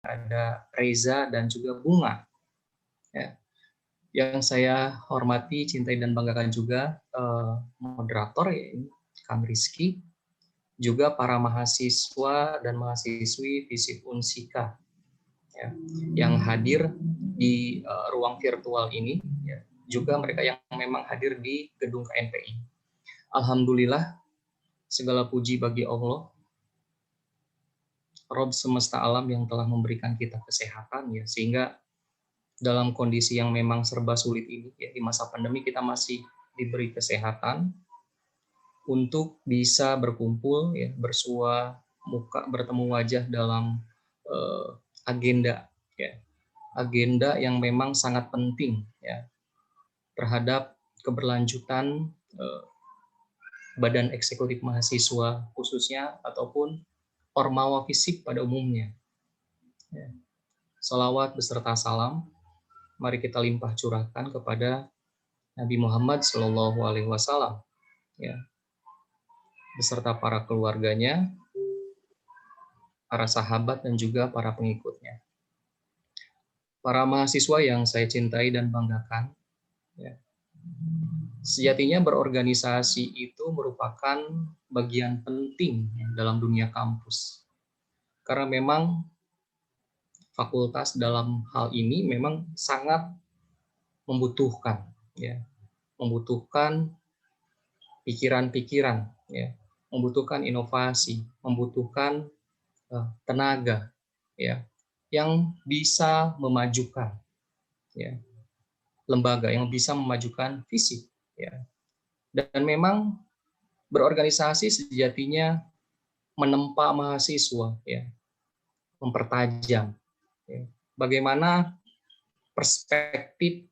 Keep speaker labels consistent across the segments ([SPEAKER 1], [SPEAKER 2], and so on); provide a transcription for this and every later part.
[SPEAKER 1] ada Reza dan juga Bunga. Ya. Yang saya hormati, cintai dan banggakan juga moderator ya, Kang Rizky, juga para mahasiswa dan mahasiswi FISIP Unsika ya, yang hadir di ruang virtual ini, ya, juga mereka yang memang hadir di gedung KNPI. Alhamdulillah, segala puji bagi Allah, Rob semesta alam yang telah memberikan kita kesehatan ya, sehingga dalam kondisi yang memang serba sulit ini ya, di masa pandemi kita masih diberi kesehatan untuk bisa berkumpul ya, bersua muka, bertemu wajah dalam agenda ya, agenda yang memang sangat penting ya terhadap keberlanjutan badan eksekutif mahasiswa khususnya ataupun Ormawa FISIP pada umumnya. Ya. Salawat beserta salam mari kita limpah curahkan kepada Nabi Muhammad Shallallahu Alaihi Wasallam, ya, beserta para keluarganya, para sahabat dan juga para pengikutnya. Para mahasiswa yang saya cintai dan banggakan, ya, sejatinya berorganisasi itu merupakan bagian penting dalam dunia kampus, karena memang fakultas dalam hal ini memang sangat membutuhkan, ya, membutuhkan pikiran-pikiran, ya, membutuhkan inovasi, membutuhkan tenaga, ya, yang bisa memajukan, ya, lembaga yang bisa memajukan FISIP, ya, dan memang berorganisasi sejatinya menempa mahasiswa, ya, mempertajam, ya, bagaimana perspektif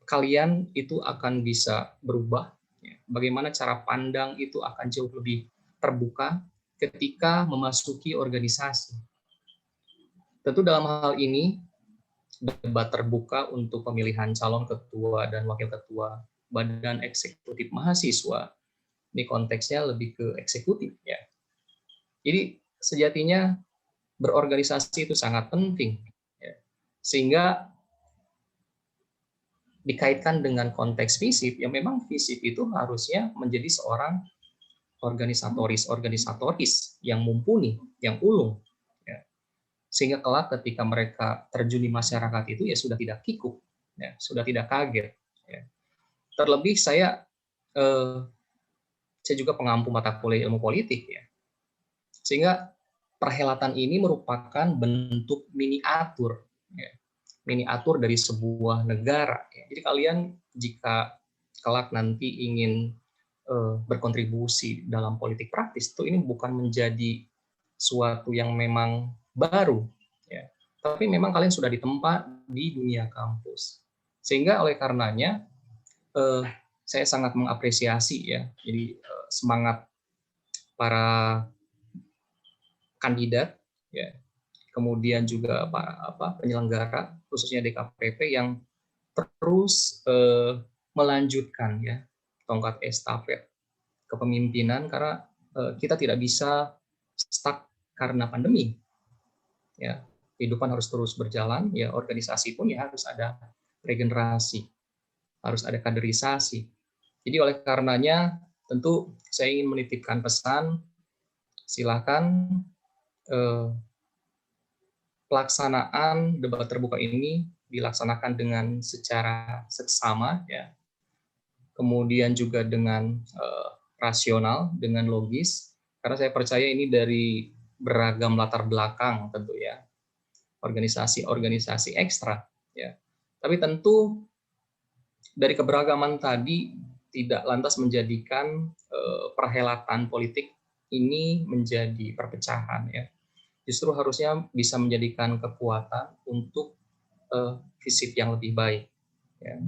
[SPEAKER 1] kalian itu akan bisa berubah, ya, bagaimana cara pandang itu akan jauh lebih terbuka ketika memasuki organisasi. Tentu dalam hal ini debat terbuka untuk pemilihan calon ketua dan wakil ketua Badan Eksekutif Mahasiswa ini konteksnya lebih ke eksekutif ya. Jadi sejatinya berorganisasi itu sangat penting ya. Sehingga dikaitkan dengan konteks FISIP, ya memang FISIP itu harusnya menjadi seorang organisatoris yang mumpuni, yang ulung. Ya. Sehingga kelak ketika mereka terjun di masyarakat itu ya sudah tidak kikuk, ya, sudah tidak kaget. Ya. Terlebih saya juga pengampu mata kuliah ilmu politik ya. Sehingga perhelatan ini merupakan bentuk miniatur, ya, miniatur dari sebuah negara. Ya. Jadi kalian jika kelak nanti ingin berkontribusi dalam politik praktis, itu ini bukan menjadi suatu yang memang baru, ya, tapi memang kalian sudah ditempa di dunia kampus. Sehingga oleh karenanya saya sangat mengapresiasi ya, jadi semangat para kandidat, ya, kemudian juga para penyelenggara khususnya DKPP yang terus melanjutkan ya tongkat estafet kepemimpinan karena kita tidak bisa stuck karena pandemi. Ya, kehidupan harus terus berjalan, ya organisasi pun ya harus ada regenerasi, harus ada kaderisasi. Jadi oleh karenanya tentu saya ingin menitipkan pesan, silakan pelaksanaan debat terbuka ini dilaksanakan dengan secara seksama, ya, kemudian juga dengan rasional, dengan logis, karena saya percaya ini dari beragam latar belakang tentu ya, organisasi-organisasi ekstra, ya. Tapi tentu dari keberagaman tadi tidak lantas menjadikan perhelatan politik ini menjadi perpecahan ya. Justru harusnya bisa menjadikan kekuatan untuk FISIP yang lebih baik. Ya.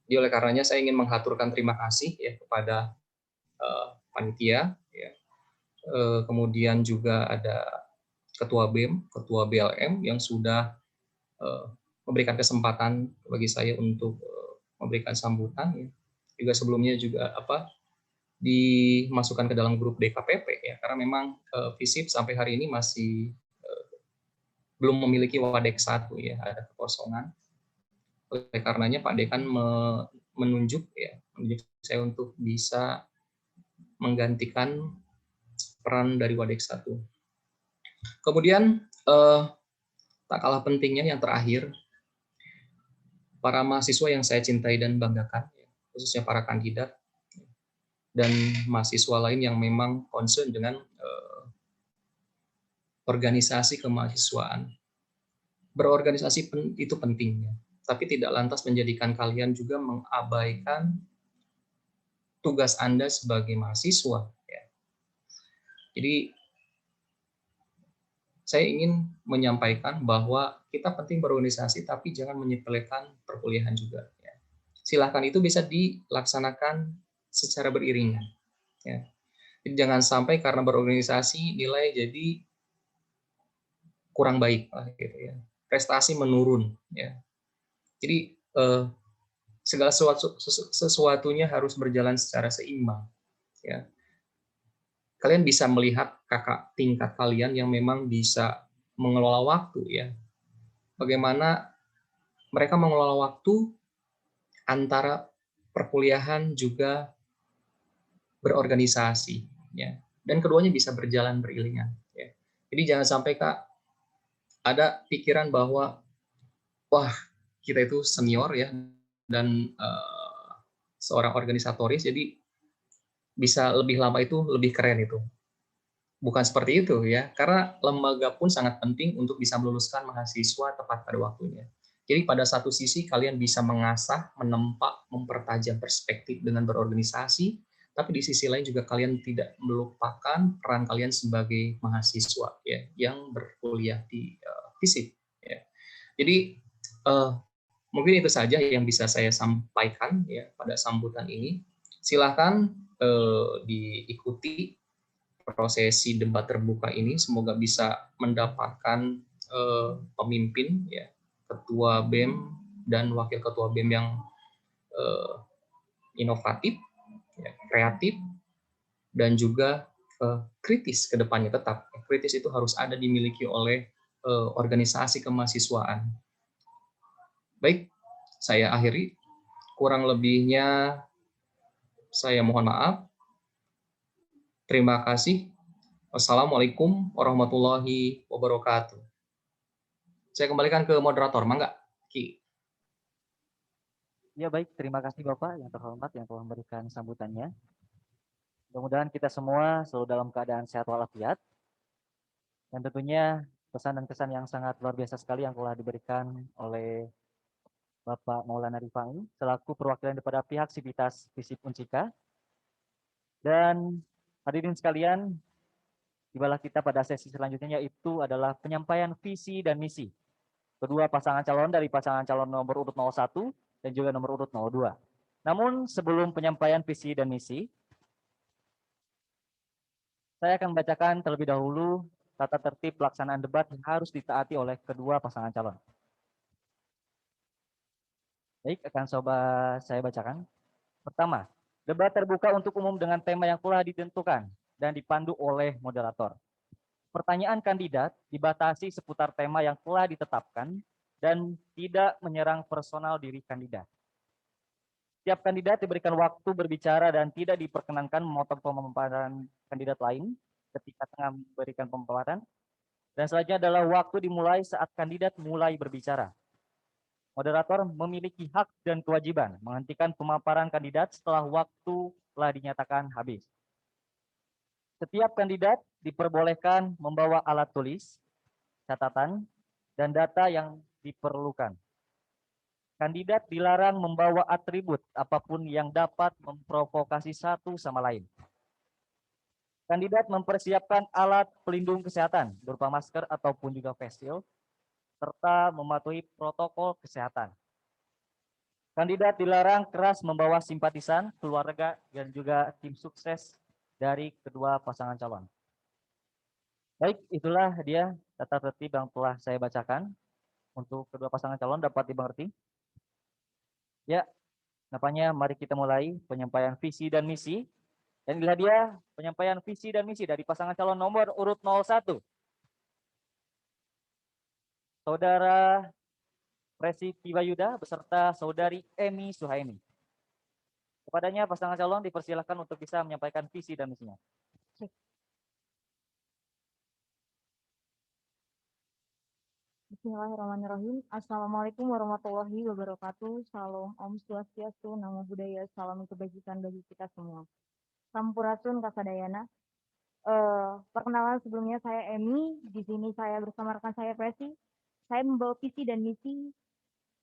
[SPEAKER 1] Jadi oleh karenanya saya ingin menghaturkan terima kasih ya kepada panitia, ya. Kemudian juga ada ketua BEM, ketua BLM yang sudah memberikan kesempatan bagi saya untuk memberikan sambutan. Ya. Juga sebelumnya juga dimasukkan ke dalam grup DKPP ya, karena memang FISIP sampai hari ini masih belum memiliki Wadek 1 ya, ada kekosongan. Oleh karenanya Pak Dekan menunjuk saya untuk bisa menggantikan peran dari Wadek 1. Kemudian tak kalah pentingnya yang terakhir, para mahasiswa yang saya cintai dan banggakan, khususnya para kandidat dan mahasiswa lain yang memang concern dengan organisasi kemahasiswaan. Berorganisasi itu penting, tapi tidak lantas menjadikan kalian juga mengabaikan tugas Anda sebagai mahasiswa. Jadi saya ingin menyampaikan bahwa kita penting berorganisasi, tapi jangan menyepelekan perkuliahan juga. Silahkan itu bisa dilaksanakan secara beriringan. Jadi jangan sampai karena berorganisasi nilai jadi kurang baik, gitu ya. Prestasi menurun. Jadi segala sesuatunya harus berjalan secara seimbang. Kalian bisa melihat kakak tingkat kalian yang memang bisa mengelola waktu, bagaimana mereka mengelola waktu antara perkuliahan juga berorganisasi, dan keduanya bisa berjalan beriringan. Jadi jangan sampai Kak ada pikiran bahwa wah kita itu senior dan seorang organisatoris, jadi bisa lebih lama itu lebih keren itu. Bukan seperti itu karena lembaga pun sangat penting untuk bisa meluluskan mahasiswa tepat pada waktunya. Jadi pada satu sisi kalian bisa mengasah, menempa, mempertajam perspektif dengan berorganisasi, tapi di sisi lain juga kalian tidak melupakan peran kalian sebagai mahasiswa yang berkuliah di FISIP. Jadi mungkin itu saja yang bisa saya sampaikan pada sambutan ini. Silakan diikuti prosesi debat terbuka ini, semoga bisa mendapatkan pemimpin, ketua BEM dan wakil ketua BEM yang inovatif, kreatif, dan juga kritis ke depannya. Tetap kritis itu harus ada dimiliki oleh organisasi kemahasiswaan. Baik, saya akhiri. Kurang lebihnya saya mohon maaf. Terima kasih. Wassalamualaikum warahmatullahi wabarakatuh. Saya kembalikan ke moderator, mangga, Ki.
[SPEAKER 2] Ya baik, terima kasih Bapak yang terhormat yang telah memberikan sambutannya. Mudah-mudahan kita semua selalu dalam keadaan sehat walafiat. Dan tentunya pesan dan kesan yang sangat luar biasa sekali yang telah diberikan oleh Bapak Maulana Rifai selaku perwakilan daripada pihak Sivitas FISIP Unsika. Dan hadirin sekalian, tibalah kita pada sesi selanjutnya, yaitu adalah penyampaian visi dan misi kedua pasangan calon dari pasangan calon nomor urut 01 dan juga nomor urut 02. Namun sebelum penyampaian visi dan misi, saya akan membacakan terlebih dahulu tata tertib pelaksanaan debat yang harus ditaati oleh kedua pasangan calon. Baik, akan coba saya bacakan. Pertama, debat terbuka untuk umum dengan tema yang telah ditentukan dan dipandu oleh moderator. Pertanyaan kandidat dibatasi seputar tema yang telah ditetapkan dan tidak menyerang personal diri kandidat. Setiap kandidat diberikan waktu berbicara dan tidak diperkenankan memotong pemaparan kandidat lain ketika tengah memberikan pemaparan. Dan selanjutnya adalah waktu dimulai saat kandidat mulai berbicara. Moderator memiliki hak dan kewajiban menghentikan pemaparan kandidat setelah waktu telah dinyatakan habis. Setiap kandidat diperbolehkan membawa alat tulis, catatan, dan data yang diperlukan. Kandidat dilarang membawa atribut apapun yang dapat memprovokasi satu sama lain. Kandidat mempersiapkan alat pelindung kesehatan berupa masker ataupun juga face shield, serta mematuhi protokol kesehatan. Kandidat dilarang keras membawa simpatisan, keluarga, dan juga tim sukses dari kedua pasangan calon. Baik, itulah dia tata tertib yang telah saya bacakan untuk kedua pasangan calon dapat dimengerti. Ya, nampaknya mari kita mulai penyampaian visi dan misi. Dan inilah dia penyampaian visi dan misi dari pasangan calon nomor urut 01. Saudara Presi Tibayuda beserta Saudari Emi Suhaimi. Kepadanya pasangan calon dipersilakan untuk bisa menyampaikan visi dan misinya.
[SPEAKER 3] Bismillahirrahmanirrahim. Assalamualaikum warahmatullahi wabarakatuh. Salam Om Swastiastu, Namo Buddhaya, salam kebajikan bagi kita semua. Sampurasun Kasadayana. Perkenalan sebelumnya, saya Emi. Di sini saya bersama rekan saya Presi. Saya membawa visi dan misi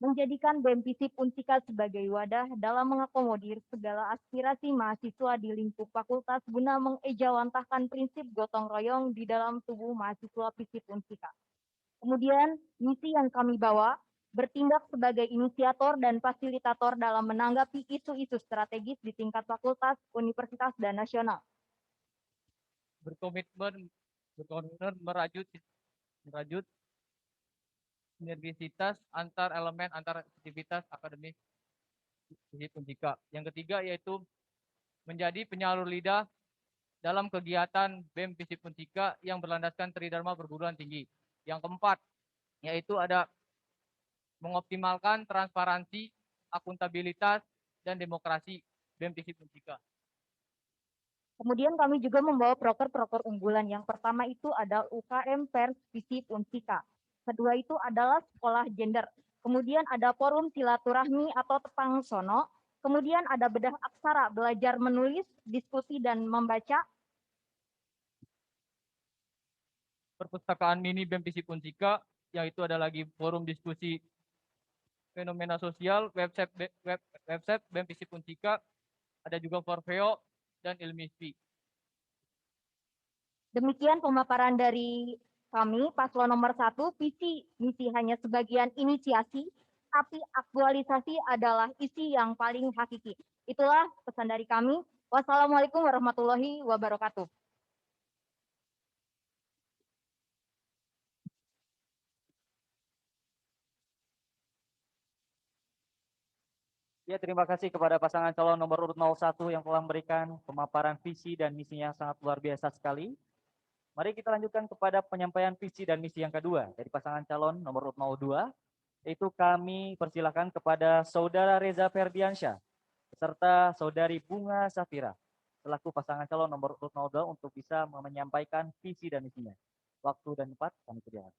[SPEAKER 3] menjadikan BEM FISIP Unsika sebagai wadah dalam mengakomodir segala aspirasi mahasiswa di lingkup fakultas guna mengejawantahkan prinsip gotong royong di dalam tubuh mahasiswa FISIP Unsika. Kemudian, misi yang kami bawa bertindak sebagai inisiator dan fasilitator dalam menanggapi isu-isu strategis di tingkat fakultas, universitas, dan nasional.
[SPEAKER 4] Berkomitmen merajut sinergisitas antar elemen antar aktivitas akademik FISIP Unsika. Yang ketiga yaitu menjadi penyalur lidah dalam kegiatan BEM FISIP Unsika yang berlandaskan tridharma perguruan tinggi. Yang keempat yaitu ada mengoptimalkan transparansi, akuntabilitas, dan demokrasi BEM FISIP Unsika.
[SPEAKER 3] Kemudian kami juga membawa proker-proker unggulan. Yang pertama itu ada UKM Pers FISIP Unsika. Kedua itu adalah sekolah gender. Kemudian ada forum silaturahmi atau tepang sono. Kemudian ada bedah aksara, belajar menulis, diskusi, dan membaca.
[SPEAKER 4] Perpustakaan mini BEM FISIP Unsika, yaitu ada lagi forum diskusi fenomena sosial, website BEM FISIP Unsika, ada juga Forveo dan Ilmispi.
[SPEAKER 3] Demikian pemaparan dari kami, paslon nomor 1, visi misi hanya sebagian inisiasi, tapi aktualisasi adalah isi yang paling hakiki. Itulah pesan dari kami. Wassalamualaikum warahmatullahi wabarakatuh.
[SPEAKER 2] Ya, terima kasih kepada pasangan calon nomor urut 01 yang telah memberikan pemaparan visi dan misinya yang sangat luar biasa sekali. Mari kita lanjutkan kepada penyampaian visi dan misi yang kedua dari pasangan calon nomor urut 02, yaitu kami persilakan kepada Saudara Reza Ferdiansyah beserta Saudari Bunga Safira selaku pasangan calon nomor urut 02 untuk bisa menyampaikan visi dan misinya. Waktu dan tempat kami persilakan.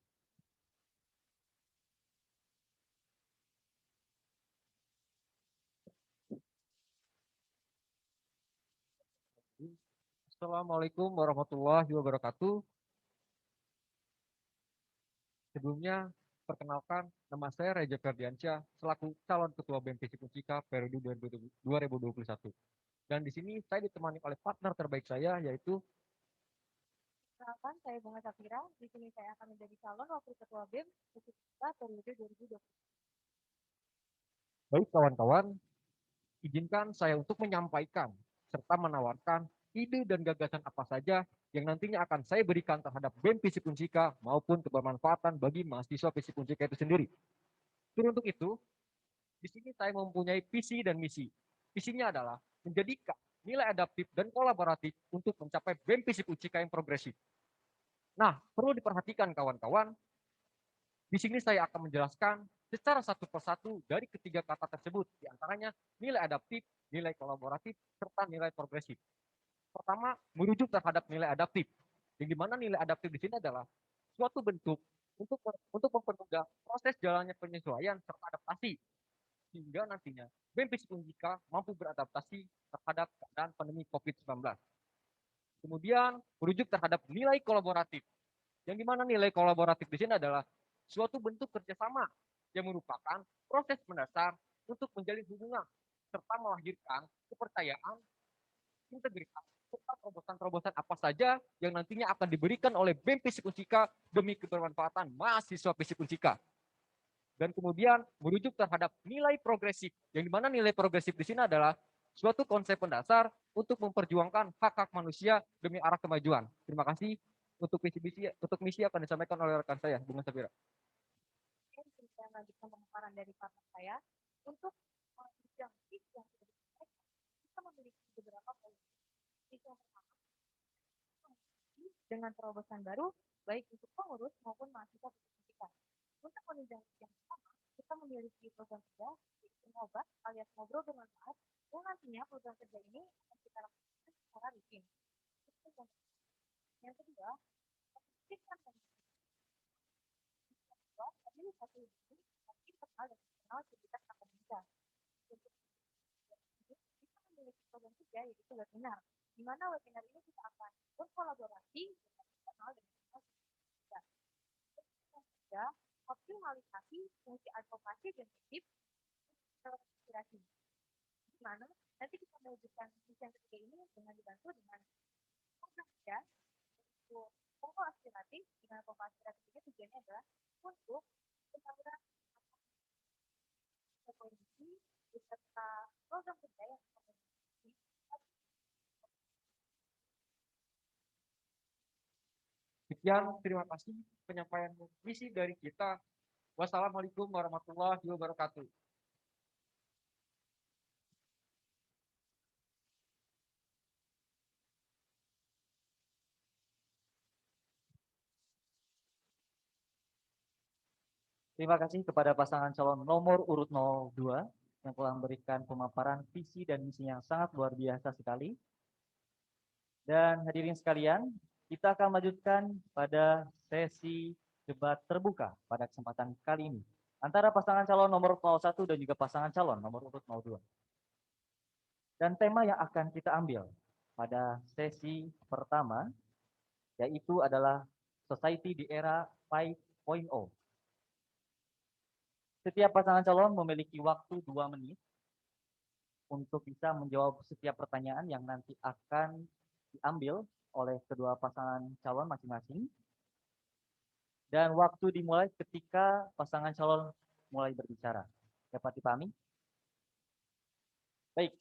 [SPEAKER 5] Assalamualaikum warahmatullahi wabarakatuh. Sebelumnya, perkenalkan nama saya Reza Ferdiansyah selaku calon ketua BEM FISIP Unsika periode 2021. Dan di sini saya ditemani oleh partner terbaik saya yaitu
[SPEAKER 3] Perkenalkan, saya Bunga Safira. Di sini saya akan menjadi calon wakil ketua BEM FISIP Unsika periode 2020.
[SPEAKER 5] baik kawan-kawan, izinkan saya untuk menyampaikan serta menawarkan ide dan gagasan apa saja yang nantinya akan saya berikan terhadap BEM FISIP Unsika maupun kebermanfaatan bagi mahasiswa FISIP Unsika itu sendiri. Untuk itu, di sini saya mempunyai visi dan misi. Visinya adalah menjadikan nilai adaptif dan kolaboratif untuk mencapai BEM FISIP Unsika yang progresif. Nah, perlu diperhatikan kawan-kawan, di sini saya akan menjelaskan secara satu persatu dari ketiga kata tersebut, di antaranya nilai adaptif, nilai kolaboratif, serta nilai progresif. Pertama, merujuk terhadap nilai adaptif. Yang dimana nilai adaptif di sini adalah suatu bentuk untuk mempermudah proses jalannya penyesuaian serta adaptasi sehingga nantinya BEM FISIP Unsika mampu beradaptasi terhadap keadaan pandemi COVID-19. Kemudian merujuk terhadap nilai kolaboratif. Yang dimana nilai kolaboratif di sini adalah suatu bentuk kerjasama yang merupakan proses mendasar untuk menjalin hubungan serta melahirkan kepercayaan, integritas, serta terobosan-terobosan apa saja yang nantinya akan diberikan oleh BEM FISIP Unsika demi kebermanfaatan mahasiswa FISIP Unsika. Dan kemudian merujuk terhadap nilai progresif, yang dimana nilai progresif di sini adalah suatu konsep mendasar untuk memperjuangkan hak-hak manusia demi arah kemajuan. Terima kasih. Untuk misi akan disampaikan oleh rekan saya, Bunga Safira.
[SPEAKER 3] Saya lanjutkan pemaparan dari partner saya. Untuk bidang yang sudah disampaikan, kita memiliki beberapa poin. Yang pertama, dengan terobosan baru, baik untuk pengurus maupun mahasiswa pendidikan. Untuk menunjang yang pertama, kita memiliki program kerja, yaitu ngobat alias ngobrol bermanfaat, yang nantinya program kerja ini akan kita lakukan secara rutin. Itu yang kedua, aktifkan tadi satu ini tapi terkenal dan terkenal aktivitas akademika. Untuk kita memiliki program kerja yaitu webinar, di mana webinar ini kita akan berkolaborasi dengan internal dan eksternal kita. Yang ketiga, optimalisasi fungsi advokasi dan titip inspirasi. Di mana nanti kita mewujudkan misi yang ketiga ini dengan dibantu dengan program kerja untuk pokok aspiratif dengan pokok aspiratif ini tujuannya adalah untuk pembangunan kondisi beserta program kerja yang
[SPEAKER 5] Sekian, terima kasih penyampaian misi dari kita. Wassalamualaikum warahmatullahi wabarakatuh.
[SPEAKER 2] Terima kasih kepada pasangan calon nomor urut 02 yang telah memberikan pemaparan visi dan misi yang sangat luar biasa sekali. Dan hadirin sekalian, kita akan lanjutkan pada sesi debat terbuka pada kesempatan kali ini antara pasangan calon nomor 01 dan juga pasangan calon nomor urut 02. Dan tema yang akan kita ambil pada sesi pertama yaitu adalah Society di Era 5.0. Setiap pasangan calon memiliki waktu 2 menit untuk bisa menjawab setiap pertanyaan yang nanti akan diambil oleh kedua pasangan calon masing-masing. Dan waktu dimulai ketika pasangan calon mulai berbicara. Dapat dipahami? Baik,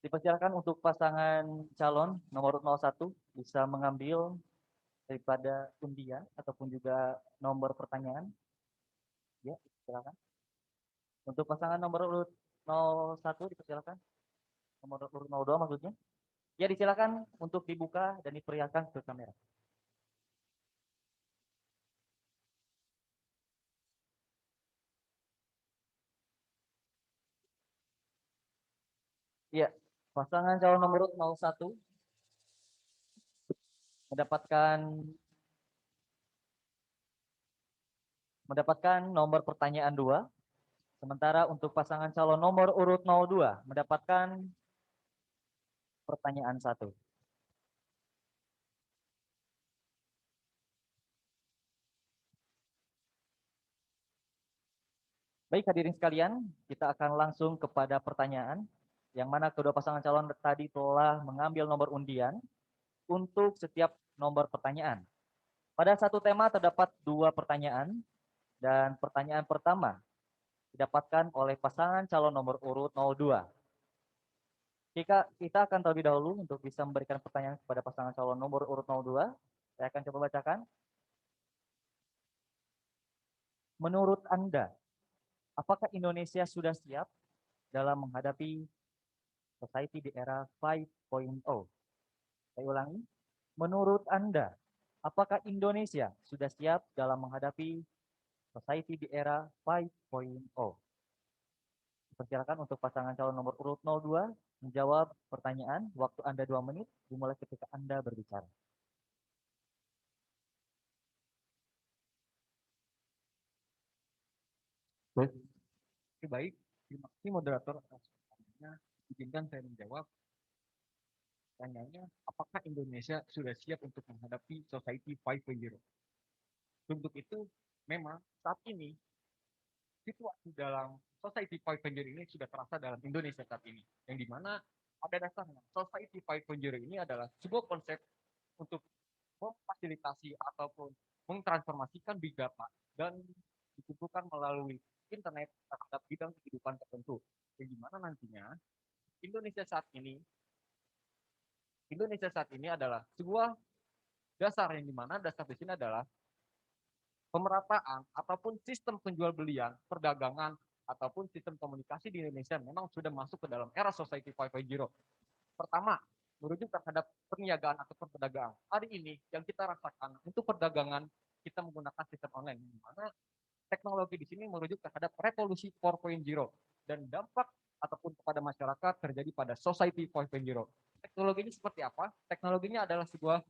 [SPEAKER 2] dipersilakan untuk pasangan calon nomor 01 bisa mengambil daripada undian ataupun juga nomor pertanyaan. Ya, silakan. Untuk pasangan nomor urut 01 dipersilakan. Nomor urut 02 maksudnya. Ya, disilakan untuk dibuka dan diperlihatkan ke kamera. Iya, pasangan calon nomor urut 01 mendapatkan nomor pertanyaan 2. Sementara untuk pasangan calon nomor urut 02 mendapatkan pertanyaan 1. Baik hadirin sekalian, kita akan langsung kepada pertanyaan yang mana kedua pasangan calon tadi telah mengambil nomor undian untuk setiap nomor pertanyaan. Pada satu tema terdapat 2 pertanyaan dan pertanyaan pertama didapatkan oleh pasangan calon nomor urut 02. Kita akan terlebih dahulu untuk bisa memberikan pertanyaan kepada pasangan calon nomor urut 02. Saya akan coba bacakan. Menurut Anda, apakah Indonesia sudah siap dalam menghadapi society di era 5.0? Saya ulangi, menurut Anda, apakah Indonesia sudah siap dalam menghadapi society di era 5.0? Persilakan untuk pasangan calon nomor urut 02 menjawab pertanyaan. Waktu Anda 2 menit dimulai ketika Anda berbicara.
[SPEAKER 5] Baik, terima kasih moderator atas pertanyaannya. Izinkan saya menjawab. Pertanyaannya, apakah Indonesia sudah siap untuk menghadapi Society 5.0? Untuk itu, memang saat ini situasi dalam Society 5.0 ini sudah terasa dalam Indonesia saat ini. Yang dimana pada dasarnya Society 5.0 ini adalah sebuah konsep untuk memfasilitasi ataupun mentransformasikan big data dan dikumpulkan melalui internet terhadap bidang kehidupan tertentu. Yang dimana nantinya Indonesia saat ini adalah sebuah dasar yang dimana dasar di sini adalah pemerataan ataupun sistem penjual belian, perdagangan ataupun sistem komunikasi di Indonesia memang sudah masuk ke dalam era Society 5.0. Pertama, merujuk terhadap perniagaan atau perdagangan. Hari ini yang kita rasakan untuk perdagangan kita menggunakan sistem online, di mana teknologi di sini merujuk terhadap revolusi 4.0 dan dampak ataupun kepada masyarakat terjadi pada society 4.0. Teknologinya seperti apa? Teknologinya adalah sebuah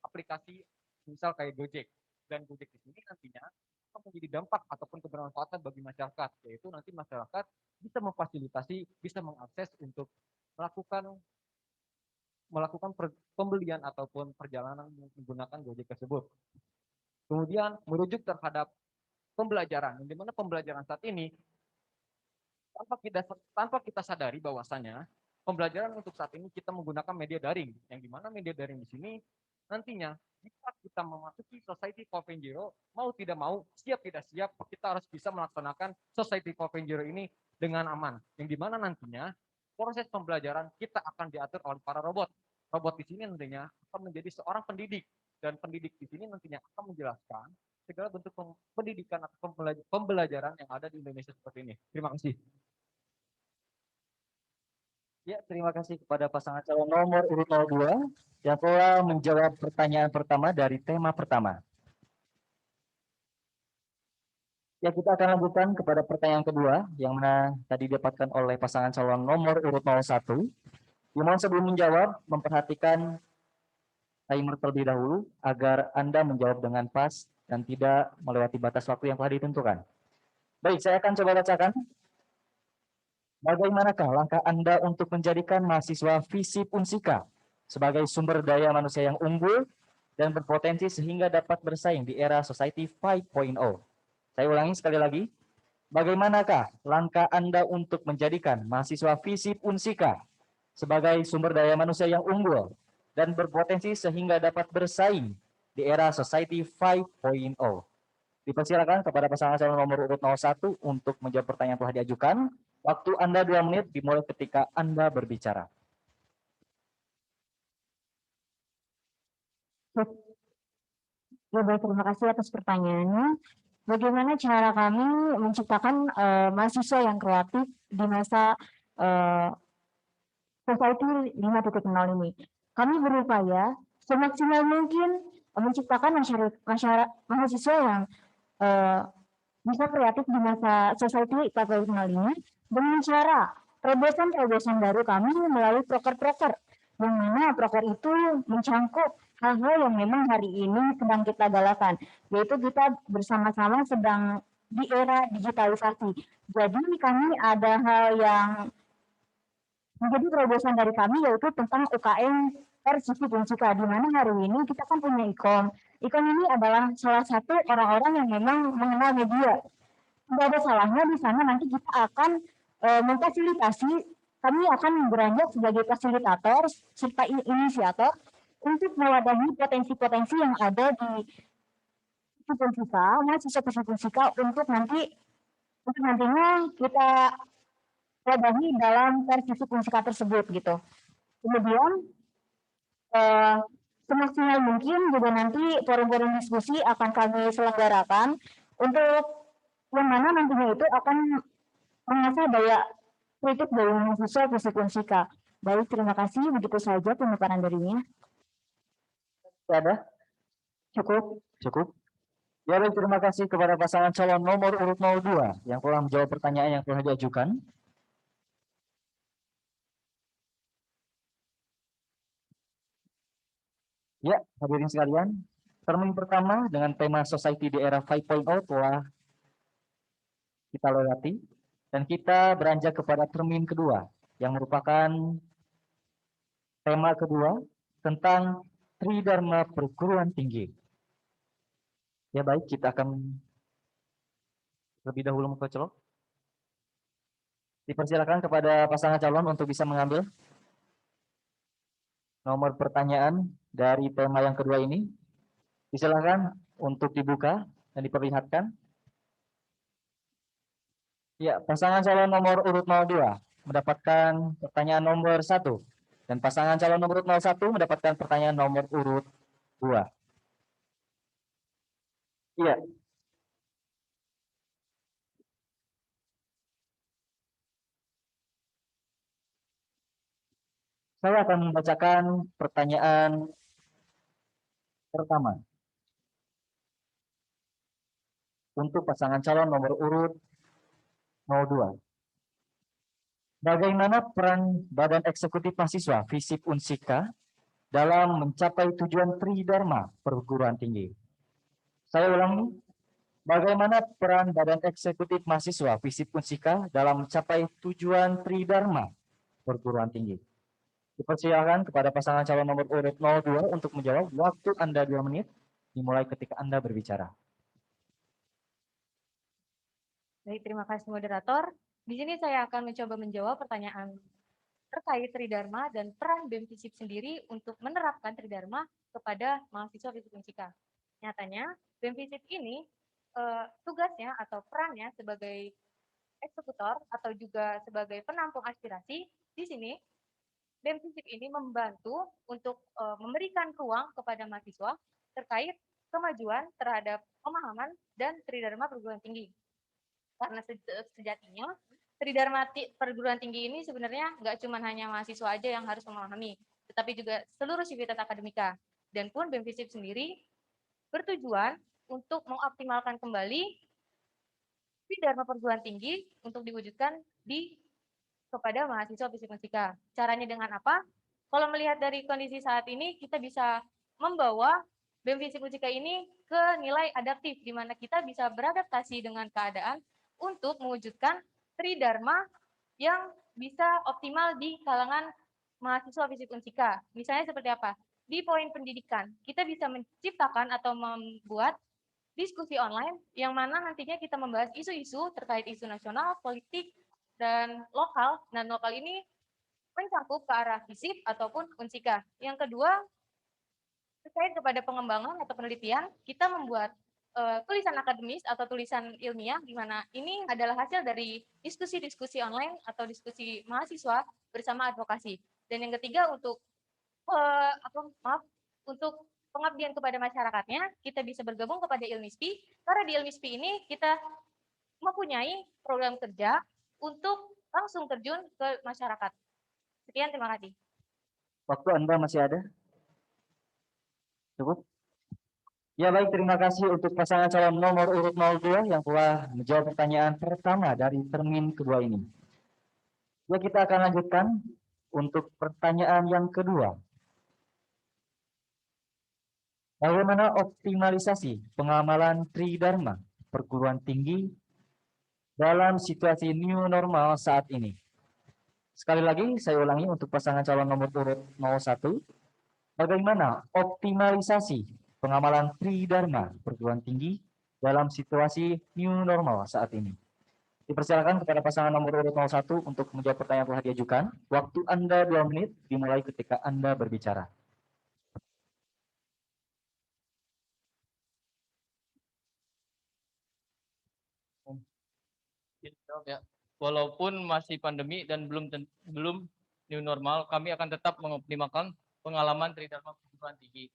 [SPEAKER 5] aplikasi misal kayak Gojek, dan Gojek di sini nantinya akan menjadi dampak ataupun kebermanfaatan bagi masyarakat, yaitu nanti masyarakat bisa memfasilitasi, bisa mengakses untuk melakukan pembelian ataupun perjalanan menggunakan Gojek tersebut. Kemudian merujuk terhadap pembelajaran, di mana pembelajaran saat ini tanpa kita sadari bahwasannya pembelajaran untuk saat ini kita menggunakan media daring, yang dimana media daring di sini nantinya jika kita memasuki society 4.0, mau tidak mau, siap tidak siap, kita harus bisa melaksanakan society 4.0 ini dengan aman, yang dimana nantinya proses pembelajaran kita akan diatur oleh para robot. Robot di sini nantinya akan menjadi seorang pendidik, dan pendidik di sini nantinya akan menjelaskan segala bentuk pendidikan atau pembelajaran yang ada di Indonesia seperti ini. Terima kasih.
[SPEAKER 2] Ya, terima kasih kepada pasangan calon nomor urut 02 yang telah menjawab pertanyaan pertama dari tema pertama. Ya, kita akan lanjutkan kepada pertanyaan kedua yang mana tadi didapatkan oleh pasangan calon nomor urut 01. Yang sebelum menjawab, memperhatikan timer terlebih dahulu agar Anda menjawab dengan pas dan tidak melewati batas waktu yang telah ditentukan. Baik, saya akan coba bacakan. Bagaimanakah langkah Anda untuk menjadikan mahasiswa FISIP Unsika sebagai sumber daya manusia yang unggul dan berpotensi sehingga dapat bersaing di era Society 5.0? Saya ulangi sekali lagi. Bagaimanakah langkah Anda untuk menjadikan mahasiswa FISIP Unsika sebagai sumber daya manusia yang unggul dan berpotensi sehingga dapat bersaing di era Society 5.0? Dipersilakan kepada pasangan calon nomor urut 01 untuk menjawab pertanyaan yang telah diajukan. Waktu Anda 2 menit dimulai ketika Anda berbicara.
[SPEAKER 3] Ya, baik, terima kasih atas pertanyaannya. Bagaimana cara kami menciptakan mahasiswa yang kreatif di masa Society 5.0 ini? Kami berupaya semaksimal mungkin menciptakan mahasiswa yang bisa kreatif di masa Society 4.0 ini dengan cara terobosan-terobosan baru kami melalui proker-proker, yang mana proker itu mencangkup hal-hal yang memang hari ini sedang kita galakan, yaitu kita bersama-sama sedang di era digitalisasi. Jadi kami ada hal yang menjadi terobosan dari kami, yaitu tentang UKM FISIP Unsika, di mana hari ini kita kan punya Ikom. Ikom ini adalah salah satu orang-orang yang memang mengenal media. Tidak ada salahnya di sana nanti kita akan memfasilitasi, kami akan beranjak sebagai fasilitator serta inisiator untuk mewadahi potensi-potensi yang ada di FISIP Unsika, mahasiswa FISIP Unsika untuk nantinya kita wadahi dalam FISIP Unsika tersebut gitu. Kemudian semaksimal mungkin juga nanti forum-forum diskusi akan kami selenggarakan untuk yang mana nantinya itu akan mengasah daya kritik dari mahasiswa FISIP Unsika. Baik, terima kasih. Begitu saja pemaparan darinya.
[SPEAKER 2] Ada?
[SPEAKER 3] Cukup.
[SPEAKER 2] Cukup. Ya, baik, terima kasih kepada pasangan calon nomor urut 02 yang telah menjawab pertanyaan yang telah diajukan. Ya, hadirin sekalian, termin pertama dengan tema Society di era 5.0 telah kita lewati, dan kita beranjak kepada termin kedua yang merupakan tema kedua tentang Tridharma Perguruan Tinggi. Ya, baik, kita akan lebih dahulu mempercolok. Dipersilakan kepada pasangan calon untuk bisa mengambil nomor pertanyaan dari tema yang kedua ini. Silakan untuk dibuka dan diperlihatkan. Ya, pasangan calon nomor urut 02 mendapatkan pertanyaan nomor 1 dan pasangan calon nomor urut 01 mendapatkan pertanyaan nomor urut 2. Iya. Saya akan membacakan pertanyaan pertama. untuk pasangan calon nomor urut 02. Bagaimana peran Badan Eksekutif Mahasiswa FISIP Unsika dalam mencapai tujuan Tridharma perguruan tinggi? Saya ulangi, bagaimana peran Badan Eksekutif Mahasiswa FISIP Unsika dalam mencapai tujuan Tridharma perguruan tinggi? Dipersilakan kepada pasangan calon nomor urut 02 untuk menjawab. Waktu Anda 2 menit, dimulai ketika Anda berbicara.
[SPEAKER 3] Baik, terima kasih moderator. Di sini saya akan mencoba menjawab pertanyaan terkait Tridharma dan peran BEM FISIP sendiri untuk menerapkan Tridharma kepada mahasiswa FISIP Unsika. Nyatanya, BEM FISIP ini tugasnya atau perannya sebagai eksekutor atau juga sebagai penampung aspirasi. Di sini, BEM FISIP ini membantu untuk memberikan ruang kepada mahasiswa terkait kemajuan terhadap pemahaman dan Tridharma perguruan tinggi. Karena sejatinya Tridharma perguruan tinggi ini sebenarnya nggak cuma hanya mahasiswa aja yang harus memahami, tetapi juga seluruh sivitas akademika. Dan pun BEM FISIP sendiri bertujuan untuk mengoptimalkan kembali Tridharma perguruan tinggi untuk diwujudkan kepada mahasiswa FISIP Unsika. Caranya dengan apa? Kalau melihat dari kondisi saat ini, kita bisa membawa BEM FISIP Unsika ini ke nilai adaptif, di mana kita bisa beradaptasi dengan keadaan untuk mewujudkan Tridharma yang bisa optimal di kalangan mahasiswa FISIP Unsika. Misalnya seperti apa? Di poin pendidikan, kita bisa menciptakan atau membuat diskusi online yang mana nantinya kita membahas isu-isu terkait isu nasional, politik, dan lokal. Dan lokal ini mencakup ke arah FISIP ataupun Unsika. Yang kedua, terkait kepada pengembangan atau penelitian, kita membuat tulisan akademis atau tulisan ilmiah, di mana ini adalah hasil dari diskusi-diskusi online atau diskusi mahasiswa bersama advokasi. Dan yang ketiga, untuk untuk pengabdian kepada masyarakatnya, kita bisa bergabung kepada Ilmispi, karena di Ilmispi ini kita mempunyai program kerja untuk langsung terjun ke masyarakat. Sekian, terima kasih.
[SPEAKER 2] Waktu Anda masih ada? Cukup? Ya baik, terima kasih untuk pasangan calon nomor urut 02 yang telah menjawab pertanyaan pertama dari termin kedua ini. Ya, kita akan lanjutkan untuk pertanyaan yang kedua. Bagaimana optimalisasi pengamalan Tridharma perguruan tinggi dalam situasi new normal saat ini? Sekali lagi, saya ulangi untuk pasangan calon nomor urut 01. Bagaimana optimalisasi pengamalan Tridharma perguruan tinggi dalam situasi new normal saat ini? Dipersilakan kepada pasangan nomor urut 01 untuk menjawab pertanyaan yang telah diajukan. Waktu Anda 2 menit, dimulai ketika Anda berbicara.
[SPEAKER 4] Ya. Walaupun masih pandemi dan belum new normal, kami akan tetap mengoptimalkan pengalaman Tridharma perguruan tinggi.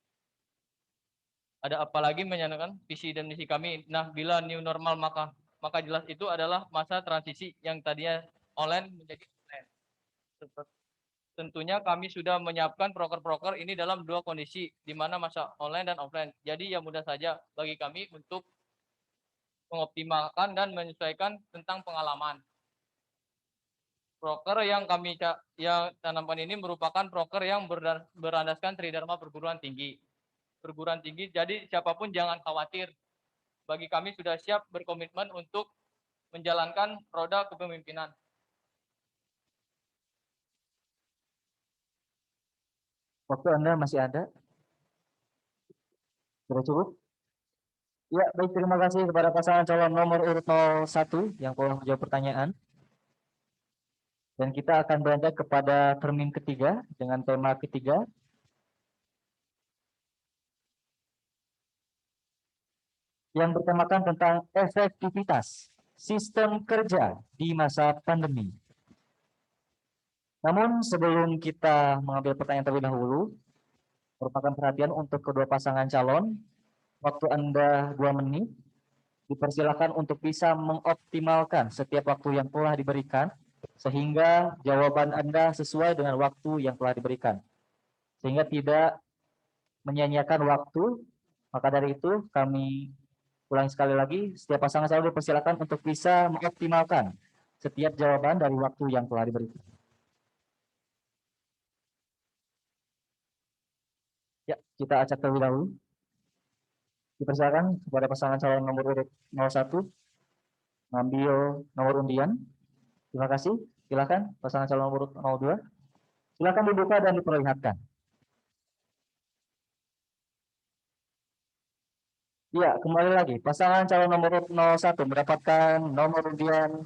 [SPEAKER 4] Ada apalagi menyatakan visi dan misi kami. Nah, bila new normal maka jelas itu adalah masa transisi yang tadinya online menjadi offline. Tentunya kami sudah menyiapkan proker-proker ini dalam dua kondisi, di mana masa online dan offline. Jadi ya mudah saja bagi kami untuk mengoptimalkan dan menyesuaikan tentang pengalaman. Proker yang tanamkan ini merupakan proker yang berlandaskan Tridharma perguruan tinggi. Jadi siapapun jangan khawatir. Bagi kami sudah siap berkomitmen untuk menjalankan roda kepemimpinan.
[SPEAKER 2] Waktu Anda masih ada? Sudah cukup? Ya, baik, terima kasih kepada pasangan calon nomor urut 01 yang telah menjawab pertanyaan. Dan kita akan beranjak kepada termin ketiga dengan tema ketiga. Yang bertemakan tentang efektivitas sistem kerja di masa pandemi. Namun sebelum kita mengambil pertanyaan terlebih dahulu, merupakan perhatian untuk kedua pasangan calon. Waktu Anda 2 menit, dipersilakan untuk bisa mengoptimalkan setiap waktu yang telah diberikan, sehingga jawaban Anda sesuai dengan waktu yang telah diberikan. Sehingga tidak menyia-nyiakan waktu, maka dari itu kami Ulangi sekali lagi, setiap pasangan calon dipersilakan untuk bisa mengoptimalkan setiap jawaban dari waktu yang telah diberikan. Ya, kita acak terlebih dahulu. Dipersilakan kepada pasangan calon nomor urut 01 mengambil nomor undian. Terima kasih. Silakan pasangan calon nomor urut 02. Silakan dibuka dan diperlihatkan. Ya, kembali lagi. Pasangan calon nomor urut 01 mendapatkan nomor undian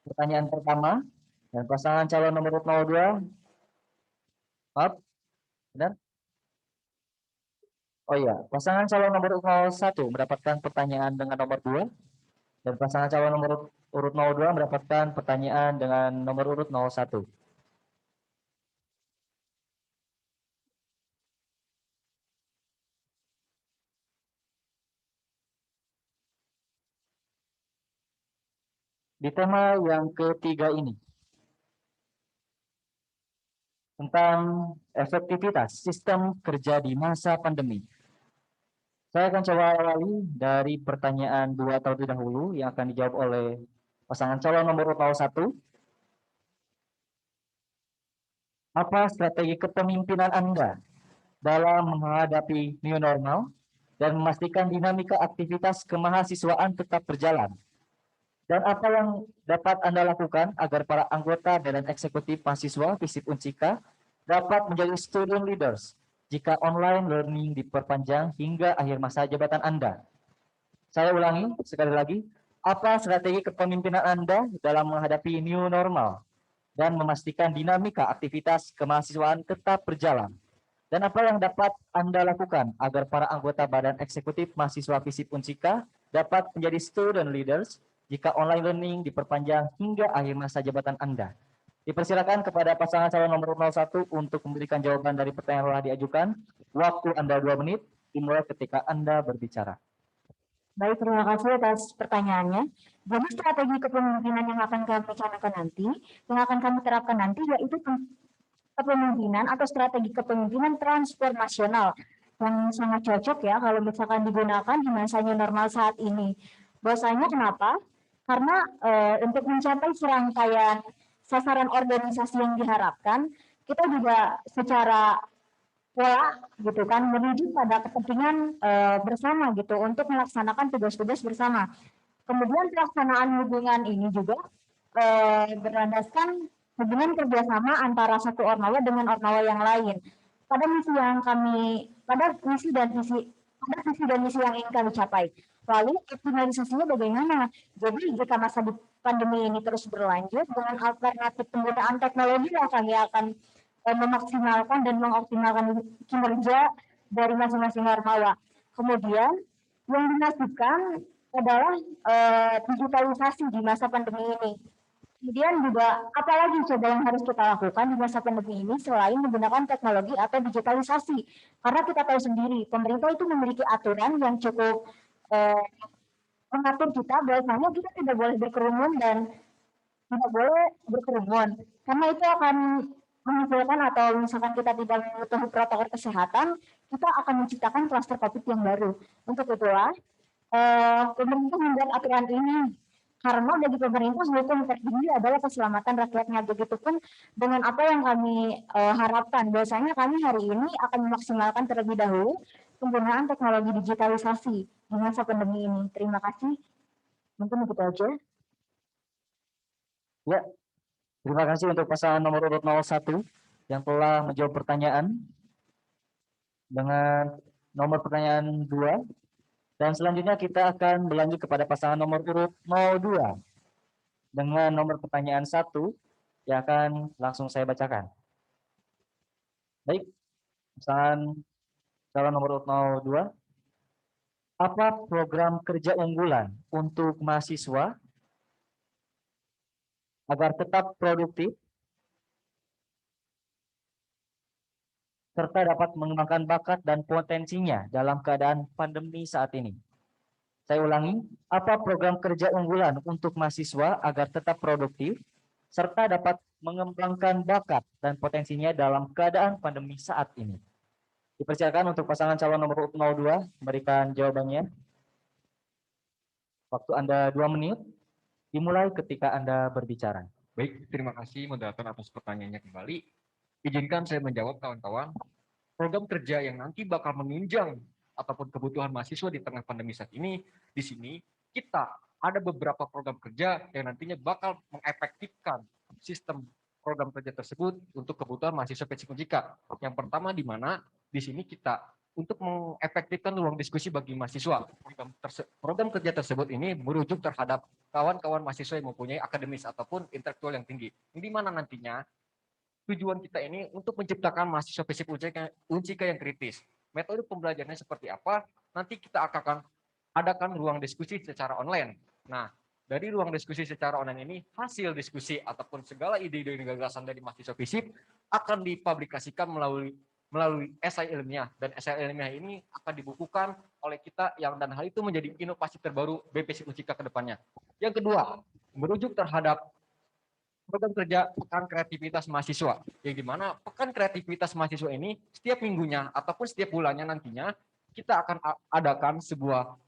[SPEAKER 2] pertanyaan pertama, dan pasangan calon nomor urut 02, maaf, benar? Oh iya, pasangan calon nomor urut 01 mendapatkan pertanyaan dengan nomor 2, dan pasangan calon nomor urut 02 mendapatkan pertanyaan dengan nomor urut 01. Di tema yang ketiga ini, tentang efektivitas sistem kerja di masa pandemi. Saya akan coba awali dari pertanyaan 2 terlebih dahulu yang akan dijawab oleh pasangan calon nomor urut 01. Apa strategi kepemimpinan Anda dalam menghadapi new normal dan memastikan dinamika aktivitas kemahasiswaan tetap berjalan? Dan apa yang dapat Anda lakukan agar para anggota Badan Eksekutif Mahasiswa FISIP Unsika dapat menjadi student leaders jika online learning diperpanjang hingga akhir masa jabatan Anda? Saya ulangi sekali lagi, apa strategi kepemimpinan Anda dalam menghadapi new normal dan memastikan dinamika aktivitas kemahasiswaan tetap berjalan? Dan apa yang dapat Anda lakukan agar para anggota Badan Eksekutif Mahasiswa FISIP Unsika dapat menjadi student leaders jika online learning diperpanjang hingga akhir masa jabatan Anda? Dipersilakan kepada pasangan calon nomor 01 untuk memberikan jawaban dari pertanyaan yang telah diajukan. Waktu Anda 2 menit, dimulai ketika Anda berbicara.
[SPEAKER 3] Baik, terima kasih atas pertanyaannya. Jadi strategi kepemimpinan yang akan kami canangkan nanti, yang akan kami terapkan nanti, yaitu kepemimpinan atau strategi kepemimpinan transformasional yang sangat cocok ya kalau misalkan digunakan di masa new normal saat ini. Bahwasanya kenapa? Karena untuk mencapai serangkaian sasaran organisasi yang diharapkan, kita juga secara pola gitu kan menuju pada kepentingan bersama gitu untuk melaksanakan tugas-tugas bersama. Kemudian pelaksanaan hubungan ini juga berlandaskan hubungan kerjasama antara satu ormawa dengan ormawa yang lain. Pada misi yang kami, pada visi dan misi yang ingin kami capai. Lalu optimalisasinya bagaimana? Jadi jika masa pandemi ini terus berlanjut dengan alternatif penggunaan teknologi yang kami akan memaksimalkan dan mengoptimalkan kinerja dari masing-masing ormawa. Kemudian yang dimaksudkan adalah digitalisasi di masa pandemi ini. Kemudian juga apalagi coba yang harus kita lakukan di masa pandemi ini selain menggunakan teknologi atau digitalisasi. Karena kita tahu sendiri pemerintah itu memiliki aturan yang cukup mengatur kita bahwasanya kita tidak boleh berkerumun dan tidak boleh berkerumun. Karena itu akan menghasilkan atau misalkan kita tidak mematuhi protokol kesehatan, kita akan menciptakan klaster COVID yang baru. Untuk itulah pemerintah membuat aturan ini karena bagi pemerintah hukum tertinggi adalah keselamatan rakyatnya. Begitupun dengan apa yang kami harapkan, biasanya kami hari ini akan memaksimalkan terlebih dahulu penggunaan teknologi digitalisasi di masa pandemi ini. Terima kasih. Mungkin begitu aja.
[SPEAKER 2] Ya, terima kasih untuk pasangan nomor urut 01 yang telah menjawab pertanyaan dengan nomor pertanyaan 2. Dan selanjutnya kita akan berlanjut kepada pasangan nomor urut 02 dengan nomor pertanyaan 1 yang akan langsung saya bacakan. Baik, pasangan calon nomor urut 02. Apa program kerja unggulan untuk mahasiswa agar tetap produktif serta dapat mengembangkan bakat dan potensinya dalam keadaan pandemi saat ini? Saya ulangi, apa program kerja unggulan untuk mahasiswa agar tetap produktif serta dapat mengembangkan bakat dan potensinya dalam keadaan pandemi saat ini? Dipersilakan untuk pasangan calon nomor 02 memberikan jawabannya. Waktu Anda 2 menit, dimulai ketika Anda berbicara.
[SPEAKER 5] Baik, terima kasih moderator atas pertanyaannya kembali. Izinkan saya menjawab kawan-kawan. Program kerja yang nanti bakal menunjang ataupun kebutuhan mahasiswa di tengah pandemi saat ini, di sini kita ada beberapa program kerja yang nantinya bakal mengefektifkan sistem program kerja tersebut untuk kebutuhan mahasiswa P.SIP Unjika. Yang pertama di mana di sini kita untuk mengefektifkan ruang diskusi bagi mahasiswa. Program kerja tersebut ini merujuk terhadap kawan-kawan mahasiswa yang mempunyai akademis ataupun intelektual yang tinggi. Di mana nantinya tujuan kita ini untuk menciptakan mahasiswa P.SIP Unjika yang kritis. Metode pembelajarannya seperti apa? Nanti kita akan adakan ruang diskusi secara online. Nah, dari ruang diskusi secara online ini, hasil diskusi ataupun segala ide-ide dan gagasan dari mahasiswa P.SIP akan dipublikasikan melalui esai ilmiah, dan esai ilmiah ini akan dibukukan oleh kita dan hal itu menjadi inovasi terbaru BPSIP Unjika ke depannya. Yang kedua, merujuk terhadap program kerja Pekan Kreativitas Mahasiswa, yang dimana Pekan Kreativitas Mahasiswa ini setiap minggunya ataupun setiap bulannya nantinya kita akan adakan sebuah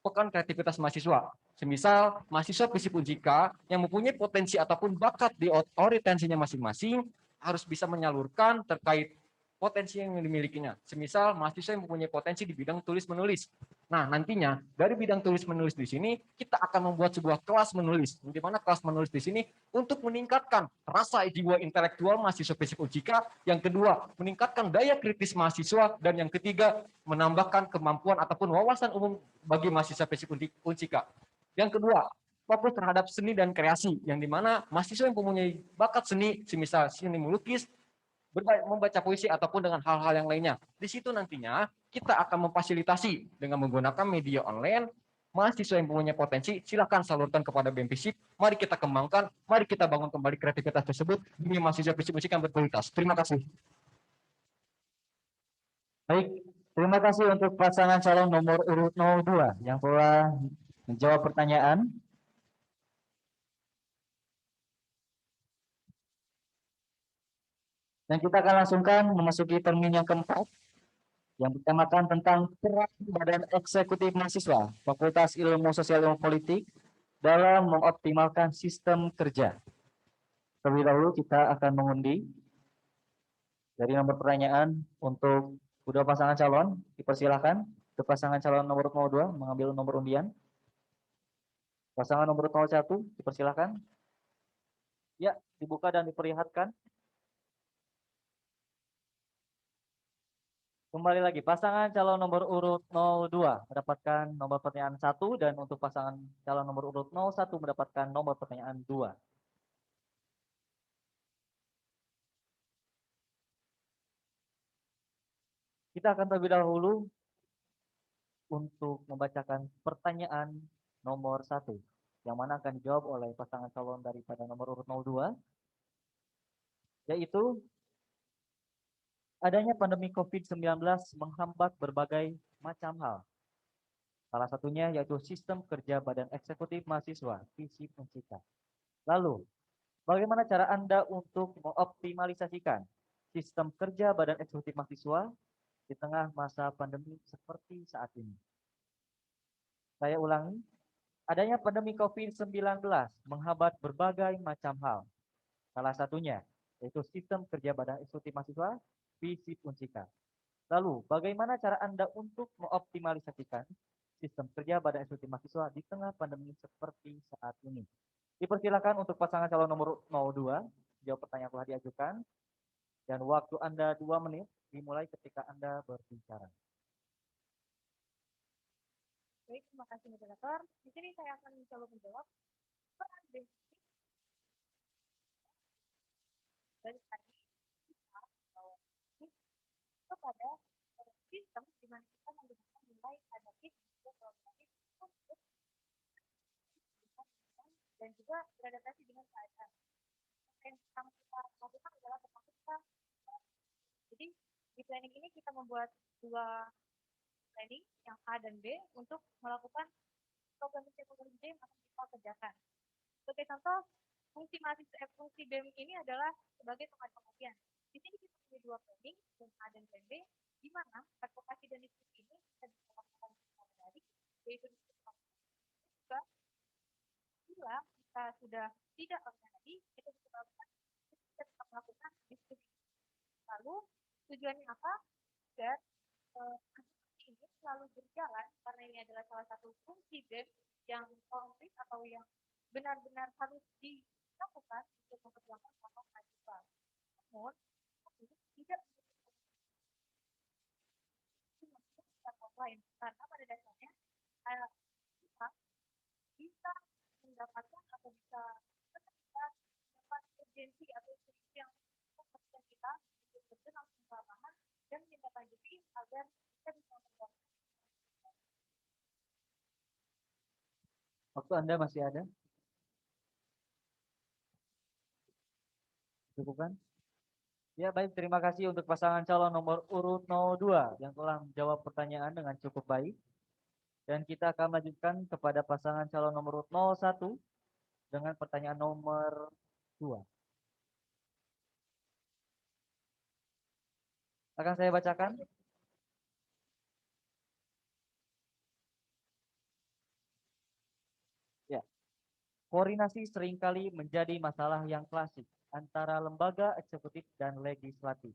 [SPEAKER 5] Pekan Kreativitas Mahasiswa. Semisal mahasiswa P.SIP Unjika yang mempunyai potensi ataupun bakat di orientasinya masing-masing harus bisa menyalurkan terkait potensi yang dimilikinya. Semisal mahasiswa yang mempunyai potensi di bidang tulis-menulis. Nah, nantinya dari bidang tulis-menulis di sini kita akan membuat sebuah kelas menulis. Di mana kelas menulis di sini untuk meningkatkan rasa jiwa intelektual mahasiswa P.SIP Unjika. Yang kedua, meningkatkan daya kritis mahasiswa, dan yang ketiga, menambahkan kemampuan ataupun wawasan umum bagi mahasiswa P.SIP Unjika. Yang kedua, fokus terhadap seni dan kreasi, yang dimana mahasiswa yang mempunyai bakat seni, semisal seni melukis, membaca puisi ataupun dengan hal-hal yang lainnya. Di situ nantinya kita akan memfasilitasi dengan menggunakan media online. Mahasiswa yang mempunyai potensi silakan salurkan kepada BEM-PSIP. Mari kita kembangkan, mari kita bangun kembali kreativitas tersebut demi mahasiswa P.SIP yang berkualitas. Terima kasih.
[SPEAKER 2] Baik, terima kasih untuk pasangan calon nomor urut 02 yang telah menjawab pertanyaan. Dan kita akan langsungkan memasuki termin yang keempat, yang bertemakan tentang peran Badan Eksekutif Mahasiswa Fakultas Ilmu Sosial Ilmu Politik dalam mengoptimalkan sistem kerja. Terlebih dahulu kita akan mengundi dari nomor pertanyaan untuk kedua pasangan calon. Dipersilakan untuk pasangan calon nomor 02 mengambil nomor undian. Pasangan nomor 01 dipersilakan. Ya, dibuka dan diperlihatkan. Kembali lagi, pasangan calon nomor urut 02 mendapatkan nomor pertanyaan 1, dan untuk pasangan calon nomor urut 01 mendapatkan nomor pertanyaan 2. Kita akan terlebih dahulu untuk membacakan pertanyaan nomor 1, yang mana akan dijawab oleh pasangan calon daripada nomor urut 02, yaitu adanya pandemi COVID-19 menghambat berbagai macam hal. Salah satunya yaitu sistem kerja Badan Eksekutif Mahasiswa P.SIP Unjika. Lalu, bagaimana cara Anda untuk mengoptimalisasikan sistem kerja Badan Eksekutif Mahasiswa di tengah masa pandemi seperti saat ini? Saya ulangi, adanya pandemi COVID-19 menghambat berbagai macam hal. Salah satunya yaitu sistem kerja Badan Eksekutif Mahasiswa P.SIP Unjika. Lalu, bagaimana cara Anda untuk mengoptimalisasikan sistem kerja Badan Eksekutif Mahasiswa di tengah pandemi seperti saat ini? Dipersilakan untuk pasangan calon nomor 02, jawab pertanyaan telah diajukan, dan waktu Anda 2 menit dimulai ketika Anda berbicara.
[SPEAKER 3] Baik, terima kasih moderator. Di sini saya akan mencoba menjawab peran BEM dari tadi kepada sistem di mana kita menggunakan nilai adaptif dan progresif untuk dan juga beradaptasi dengan keadaan. Yang pertama kita lakukan adalah pertama kita jadi di planning ini kita membuat dua planning yang A dan B untuk melakukan program C yang akan kita kerjakan. Sebagai contoh, fungsi BEM ini adalah sebagai tempat pengajian. Di sini kita punya dua planning, plan A dan plan B, di mana advokasi dan diskusi ini bisa dilakukan secara daring, yaitu diskusi juga apabila kita sudah tidak online lagi, kita bisa melakukan, kita tetap melakukan diskusi. Lalu tujuannya apa? Agar diskusi ini selalu berjalan, karena ini adalah salah satu fungsi BEM yang konkret atau yang benar-benar harus dilakukan untuk memperjuangkan hak mahasiswa. Namun, tidak offline, karena pada dasarnya kita bisa mendapatkan atau bisa dapat urgensi atau isu yang membutuhkan kita untuk bergerak langsung ke lapangan dan menindaklanjuti agar kita bisa membuat.
[SPEAKER 2] Waktu Anda masih ada? Cukup kan? Ya, baik. Terima kasih untuk pasangan calon nomor urut 02 yang telah menjawab pertanyaan dengan cukup baik. Dan kita akan lanjutkan kepada pasangan calon nomor urut 01 dengan pertanyaan nomor 2. Akan saya bacakan. Ya. Koordinasi seringkali menjadi masalah yang klasik antara lembaga eksekutif dan legislatif.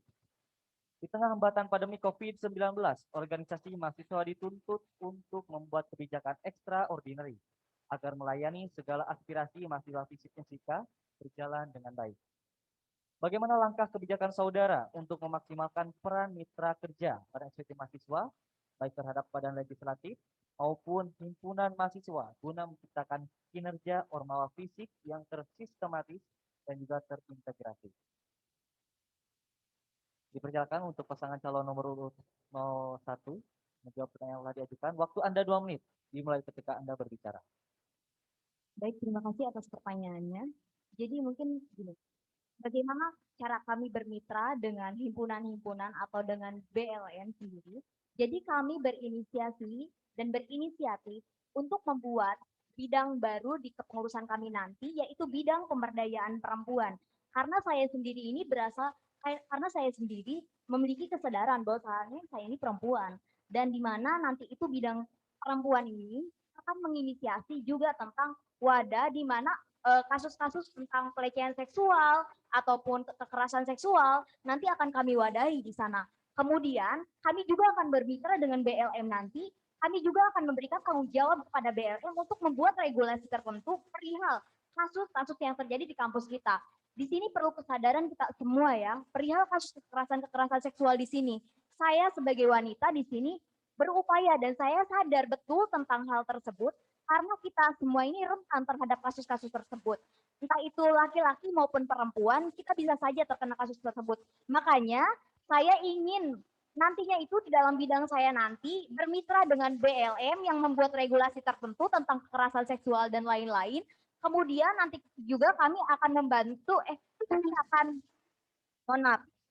[SPEAKER 2] Di tengah hambatan pandemi COVID-19, organisasi mahasiswa dituntut untuk membuat kebijakan extraordinary agar melayani segala aspirasi mahasiswa FISIP Unsika berjalan dengan baik. Bagaimana langkah kebijakan saudara untuk memaksimalkan peran mitra kerja pada eksekutif mahasiswa, baik terhadap badan legislatif maupun himpunan mahasiswa, guna menciptakan kinerja ormawa FISIP yang tersistematis dan juga terintegrasi? Dipersilakan untuk pasangan calon nomor urut 01 menjawab pertanyaan yang telah diajukan. Waktu Anda 2 menit, dimulai ketika Anda berbicara.
[SPEAKER 3] Baik, terima kasih atas pertanyaannya. Jadi mungkin gini, bagaimana cara kami bermitra dengan himpunan-himpunan atau dengan BLN sendiri? Jadi kami berinisiasi dan berinisiatif untuk membuat bidang baru di kepengurusan kami nanti, yaitu bidang pemberdayaan perempuan. Karena saya sendiri ini karena saya sendiri memiliki kesadaran bahwa saya ini perempuan, dan di mana nanti itu bidang perempuan ini akan menginisiasi juga tentang wadah di mana kasus-kasus tentang pelecehan seksual ataupun kekerasan seksual nanti akan kami wadahi di sana. Kemudian kami juga akan bermitra dengan BLM nanti. Kami juga akan memberikan tanggung jawab kepada BLM untuk membuat regulasi tertentu perihal kasus-kasus yang terjadi di kampus kita. Di sini perlu kesadaran kita semua ya, perihal kasus kekerasan seksual di sini. Saya sebagai wanita di sini berupaya dan saya sadar betul tentang hal tersebut karena kita semua ini rentan terhadap kasus-kasus tersebut. Entah itu laki-laki maupun perempuan, kita bisa saja terkena kasus tersebut. Makanya saya ingin nantinya itu di dalam bidang saya nanti bermitra dengan BLM yang membuat regulasi tertentu tentang kekerasan seksual dan lain-lain. Kemudian nanti juga kami akan membantu,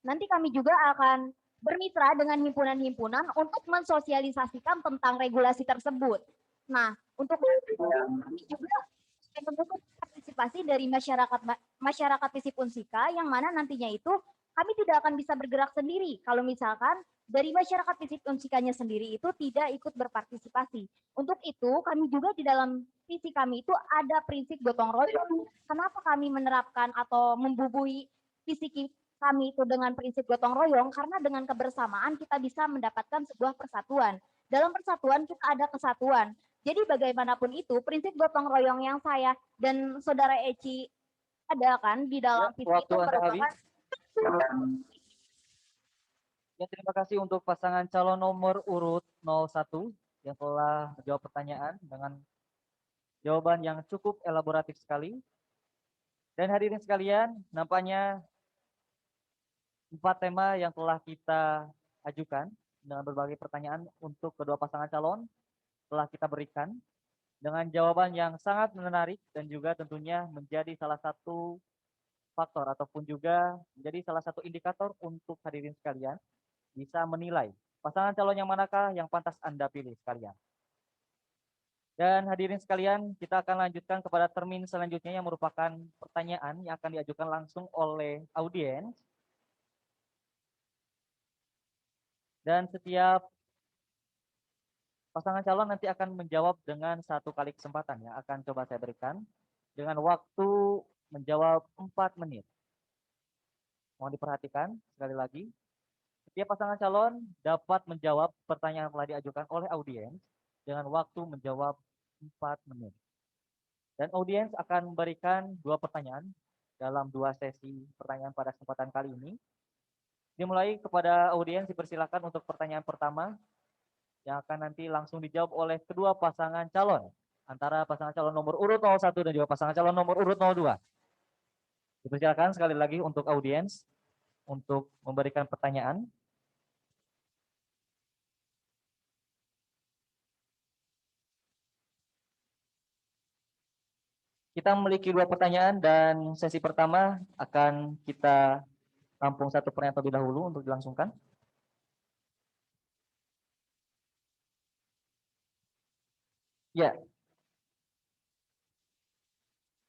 [SPEAKER 3] nanti kami juga akan bermitra dengan himpunan-himpunan untuk mensosialisasikan tentang regulasi tersebut. Nah, untuk kami juga menuntut partisipasi dari masyarakat FISIP Unsika yang mana nantinya itu kami tidak akan bisa bergerak sendiri kalau misalkan dari masyarakat FISIP Unsikanya sendiri itu tidak ikut berpartisipasi. Untuk itu kami juga di dalam visi kami itu ada prinsip gotong royong. Kenapa kami menerapkan atau membubuhi visi kami itu dengan prinsip gotong royong? Karena dengan kebersamaan kita bisa mendapatkan sebuah persatuan. Dalam persatuan kita ada kesatuan. Jadi bagaimanapun itu prinsip gotong royong yang saya dan saudara Eci ada kan di dalam visi itu merupakan.
[SPEAKER 2] Ya, terima kasih untuk pasangan calon nomor urut 01 yang telah menjawab pertanyaan dengan jawaban yang cukup elaboratif sekali. Dan hadirin sekalian, nampaknya 4 tema yang telah kita ajukan dengan berbagai pertanyaan untuk kedua pasangan calon telah kita berikan dengan jawaban yang sangat menarik dan juga tentunya menjadi salah satu faktor ataupun juga menjadi salah satu indikator untuk hadirin sekalian bisa menilai pasangan calon yang manakah yang pantas Anda pilih sekalian. Dan hadirin sekalian, kita akan lanjutkan kepada termin selanjutnya yang merupakan pertanyaan yang akan diajukan langsung oleh audiens. Dan setiap pasangan calon nanti akan menjawab dengan 1 kali kesempatan yang akan coba saya berikan. dengan waktu menjawab 4 menit. Mohon diperhatikan sekali lagi, setiap pasangan calon dapat menjawab pertanyaan yang telah diajukan oleh audiens dengan waktu menjawab 4 menit. Dan audiens akan memberikan 2 pertanyaan dalam 2 sesi pertanyaan pada kesempatan kali ini. Dimulai kepada audiens dipersilakan untuk pertanyaan pertama yang akan nanti langsung dijawab oleh kedua pasangan calon antara pasangan calon nomor urut 01 dan juga pasangan calon nomor urut 02. Dipersilakan sekali lagi untuk audiens untuk memberikan pertanyaan. Kita memiliki 2 pertanyaan dan sesi pertama akan kita tampung 1 pertanyaan terlebih dahulu untuk dilangsungkan. Ya.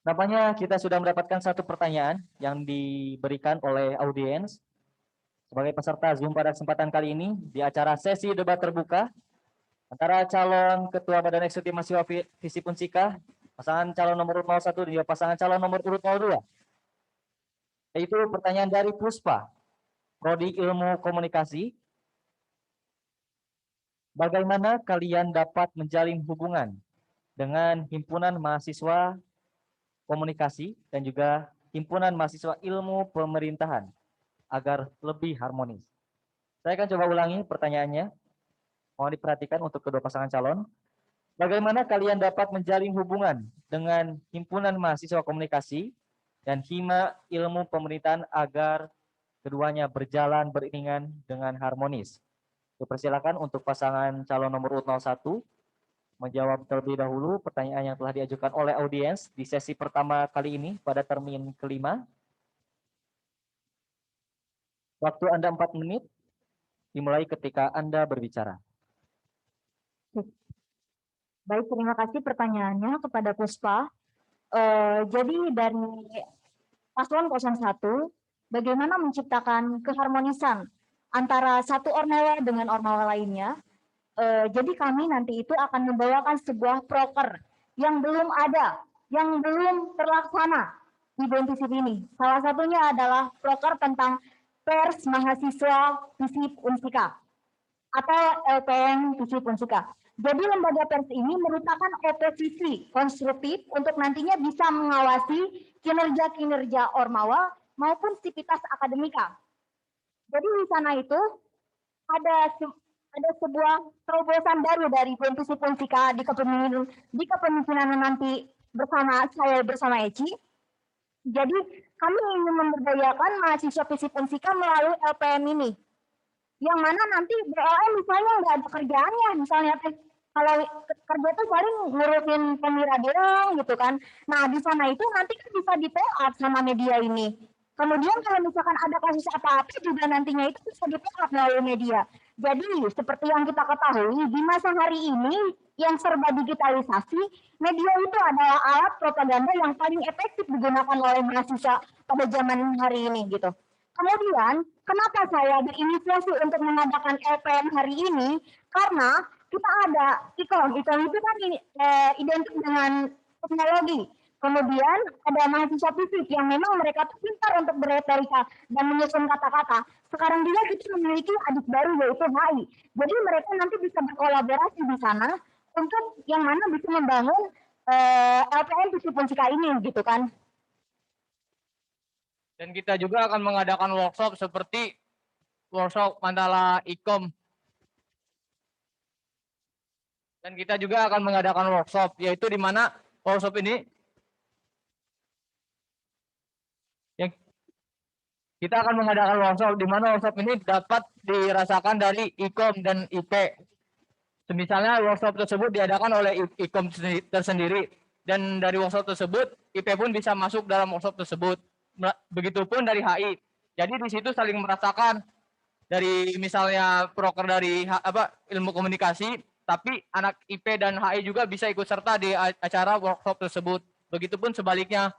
[SPEAKER 2] Nampaknya kita sudah mendapatkan 1 pertanyaan yang diberikan oleh audiens sebagai peserta Zoom pada kesempatan kali ini di acara sesi debat terbuka antara calon Ketua Badan Eksekutif Mahasiswa Visip Unsika, pasangan calon nomor urut 01 dan juga pasangan calon nomor urut 02. Yaitu pertanyaan dari Puspa, Prodi Ilmu Komunikasi. Bagaimana kalian dapat menjalin hubungan dengan himpunan mahasiswa komunikasi dan juga himpunan mahasiswa ilmu pemerintahan agar lebih harmonis? Saya akan coba ulangi pertanyaannya. Mohon diperhatikan untuk kedua pasangan calon. Bagaimana kalian dapat menjalin hubungan dengan himpunan mahasiswa komunikasi dan hima ilmu pemerintahan agar keduanya berjalan beriringan dengan harmonis? Dipersilakan untuk pasangan calon nomor urut 01 menjawab terlebih dahulu pertanyaan yang telah diajukan oleh audiens di sesi pertama kali ini pada termin kelima. Waktu Anda 4 menit, dimulai ketika Anda berbicara.
[SPEAKER 3] Baik, terima kasih pertanyaannya kepada Puspa. Jadi dari paslon 01, bagaimana menciptakan keharmonisan antara satu ormawa dengan ormawa lainnya. Jadi kami nanti itu akan membawakan sebuah proker yang belum ada, yang belum terlaksana di BEM-FISIP ini. Salah satunya adalah proker tentang pers mahasiswa Visip Unsika atau LPM Visip Unsika. Jadi lembaga pers ini merupakan oposisi konstruktif untuk nantinya bisa mengawasi kinerja-kinerja ormawa maupun sivitas akademika. Jadi di sana itu ada sebuah terobosan baru dari BEM-FISIP Unsika di kepemimpinan nanti bersama Eci. Jadi kami ingin memberdayakan mahasiswa FISIP Unsika melalui LPM ini. Yang mana nanti BLM misalnya nggak ada kerjaannya, misalnya kalau kerja tuh paling ngurusin pemiradeong gitu kan. Nah di sana itu nanti kan bisa di-PA sama media ini. Kemudian kalau misalkan ada kasus apa-apa juga nantinya itu bisa di-PA melalui media. Jadi seperti yang kita ketahui di masa hari ini yang serba digitalisasi, media itu adalah alat propaganda yang paling efektif digunakan oleh mahasiswa pada zaman hari ini gitu. Kemudian, kenapa saya berinisiasi untuk mengadakan LPM hari ini? Karena kita ada IKOM itu kan identik dengan teknologi. Kemudian ada mahasiswa fisik yang memang mereka tuh pintar untuk berretorika dan menyusun kata-kata. Sekarang juga kita memiliki adik baru yaitu HI. Jadi mereka nanti bisa berkolaborasi di sana untuk yang mana bisa membangun LPM Visip Unsika ini gitu kan.
[SPEAKER 4] Dan kita juga akan mengadakan workshop seperti workshop Mandala IKOM. Dan kita juga akan mengadakan workshop, yaitu di mana workshop ini kita akan mengadakan workshop di mana workshop ini dapat dirasakan dari IKOM dan IP. Misalnya workshop tersebut diadakan oleh IKOM tersendiri dan dari workshop tersebut IP pun bisa masuk dalam workshop tersebut. Begitupun dari HI. Jadi di situ saling merasakan dari misalnya proker dari ilmu komunikasi, tapi anak IP dan HI juga bisa ikut serta di acara workshop tersebut. Begitupun sebaliknya.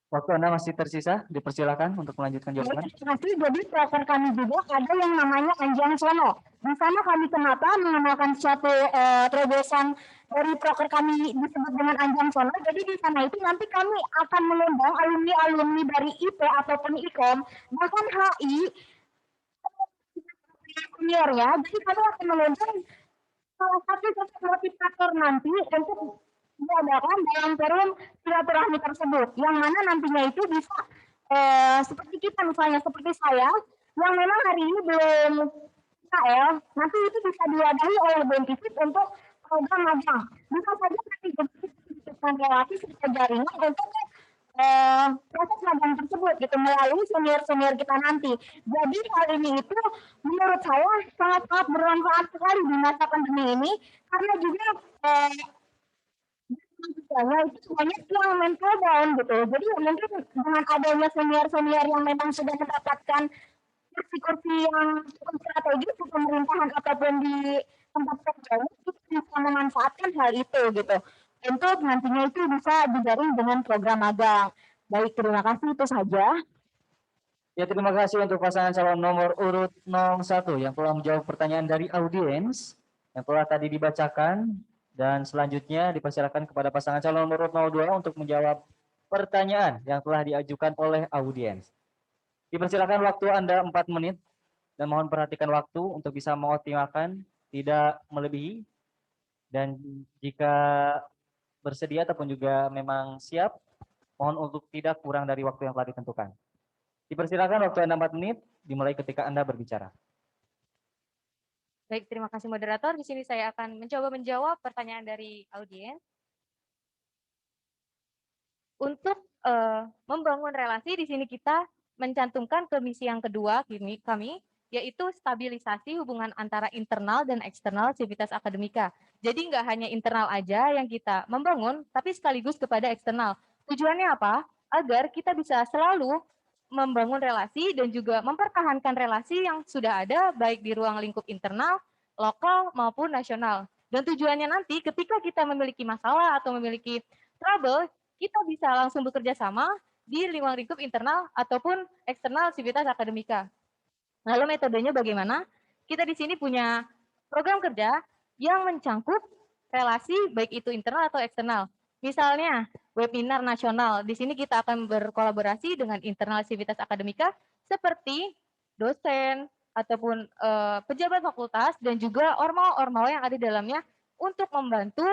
[SPEAKER 2] Waktu Anda masih tersisa, dipersilakan untuk melanjutkan jawaban.
[SPEAKER 3] Terima kasih. Jadi proker kami juga ada yang namanya Anjang Sono. Di sana kami kenapa mengenalkan suatu terobosan dari proker kami disebut dengan Anjang Sono. Jadi di sana itu nanti kami akan mengundang alumni-alumni dari IP ataupun IKOM, bahkan HI, senior ya. Jadi kami akan mengundang salah satu sosok motivator nanti untuk diadakan dalam forum silaturahmi tersebut, yang mana nantinya itu bisa seperti kita misalnya seperti saya yang memang hari ini belum KL, nanti itu bisa diwadahi oleh BMPISIP untuk program magang. Bisa saja nanti dengan relasi serta jaringan untuk proses magang tersebut gitu melalui senior-senior kita nanti. Jadi hal ini itu menurut saya sangat-sangat bermanfaat sekali di masa pandemi ini karena juga ya itu banyak yang mental down gitu. Jadi mungkin dengan adanya senior-senior yang memang sudah mendapatkan kursi-kursi yang cukup strategis di pemerintahan ataupun di tempat kerja itu bisa memanfaatkan hal itu gitu. Untuk nantinya itu bisa dijaring dengan program magang. Baik, terima kasih itu saja.
[SPEAKER 2] Ya, terima kasih untuk pasangan calon nomor urut 01 yang telah menjawab pertanyaan dari audiens yang telah tadi dibacakan, dan selanjutnya dipersilakan kepada pasangan calon nomor urut 02 untuk menjawab pertanyaan yang telah diajukan oleh audiens. Dipersilakan waktu Anda 4 menit dan mohon perhatikan waktu untuk bisa mengoptimalkan, tidak melebihi, dan jika bersedia ataupun juga memang siap, mohon untuk tidak kurang dari waktu yang telah ditentukan. Dipersilakan waktu Anda 4 menit, dimulai ketika Anda berbicara.
[SPEAKER 6] Baik, terima kasih moderator. Di sini saya akan mencoba menjawab pertanyaan dari audiens. Untuk membangun relasi, di sini kita mencantumkan ke misi yang kedua kami, yaitu stabilisasi hubungan antara internal dan eksternal sivitas akademika. Jadi nggak hanya internal aja yang kita membangun, tapi sekaligus kepada eksternal. Tujuannya apa? Agar kita bisa selalu membangun relasi dan juga mempertahankan relasi yang sudah ada baik di ruang lingkup internal, lokal maupun nasional. Dan tujuannya nanti ketika kita memiliki masalah atau memiliki trouble, kita bisa langsung bekerja sama di ruang lingkup internal ataupun eksternal sivitas akademika. Lalu metodenya bagaimana? Kita di sini punya program kerja yang mencangkup relasi baik itu internal atau eksternal. Misalnya webinar nasional, di sini kita akan berkolaborasi dengan internal sivitas akademika seperti dosen ataupun pejabat fakultas dan juga ormawa-ormawa yang ada di dalamnya untuk membantu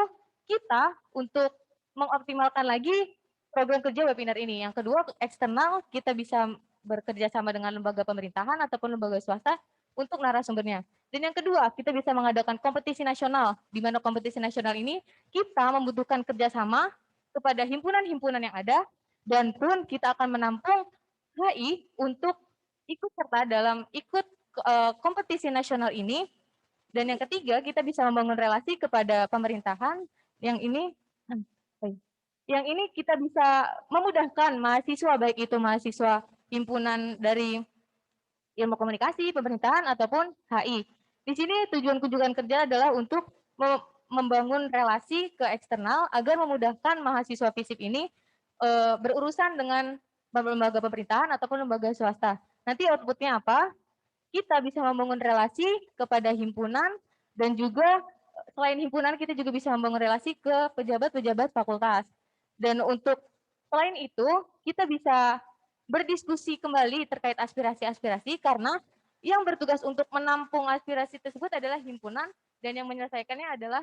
[SPEAKER 6] kita untuk mengoptimalkan lagi program kerja webinar ini. Yang kedua, eksternal, kita bisa bekerja sama dengan lembaga pemerintahan ataupun lembaga swasta untuk narasumbernya. Dan yang kedua, kita bisa mengadakan kompetisi nasional, di mana kompetisi nasional ini kita membutuhkan kerjasama kepada himpunan-himpunan yang ada, dan pun kita akan menampung HI untuk ikut serta dalam kompetisi nasional ini. Dan yang ketiga, kita bisa membangun relasi kepada pemerintahan, yang ini kita bisa memudahkan mahasiswa, baik itu mahasiswa himpunan dari ilmu komunikasi, pemerintahan, ataupun HI. Di sini tujuan kunjungan kerja adalah untuk membangun relasi ke eksternal agar memudahkan mahasiswa FISIP ini berurusan dengan lembaga pemerintahan ataupun lembaga swasta. Nanti outputnya apa? Kita bisa membangun relasi kepada himpunan dan juga selain himpunan kita juga bisa membangun relasi ke pejabat-pejabat fakultas. Dan untuk selain itu kita bisa berdiskusi kembali terkait aspirasi-aspirasi karena yang bertugas untuk menampung aspirasi tersebut adalah himpunan dan yang menyelesaikannya adalah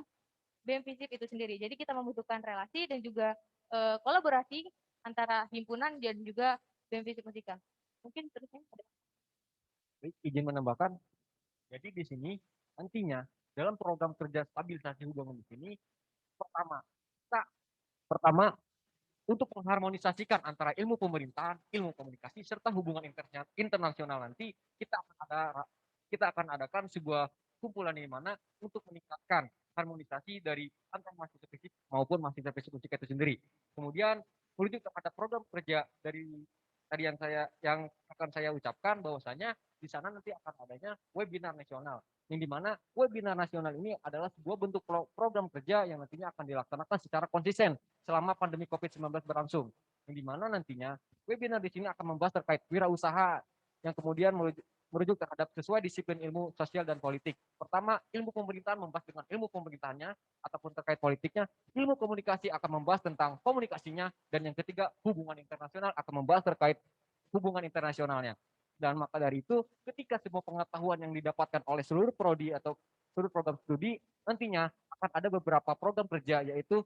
[SPEAKER 6] BEM-FISIP itu sendiri. Jadi kita membutuhkan relasi dan juga kolaborasi antara himpunan dan juga BEM-FISIP Musika. Mungkin terusnya ada.
[SPEAKER 5] Izin menambahkan, jadi di sini nantinya dalam program kerja stabilisasi hubungan di sini pertama untuk mengharmonisasikan antara ilmu pemerintahan, ilmu komunikasi serta hubungan internasional nanti kita akan adakan sebuah kumpulan di mana untuk meningkatkan harmonisasi dari antar mahasiswa FISIP maupun mahasiswa FISIP Unsika itu sendiri. Kemudian menuju kepada program kerja dari tadi yang akan saya ucapkan bahwasanya di sana nanti akan adanya webinar nasional. Yang dimana webinar nasional ini adalah sebuah bentuk program kerja yang nantinya akan dilaksanakan secara konsisten selama pandemi COVID-19 berlangsung. Yang dimana nantinya webinar di sini akan membahas terkait wirausaha yang kemudian merujuk terhadap sesuai disiplin ilmu sosial dan politik. Pertama, ilmu pemerintahan membahas dengan ilmu pemerintahannya ataupun terkait politiknya. Ilmu komunikasi akan membahas tentang komunikasinya, dan yang ketiga, hubungan internasional akan membahas terkait hubungan internasionalnya. Dan maka dari itu, ketika semua pengetahuan yang didapatkan oleh seluruh prodi atau seluruh program studi, nantinya akan ada beberapa program kerja, yaitu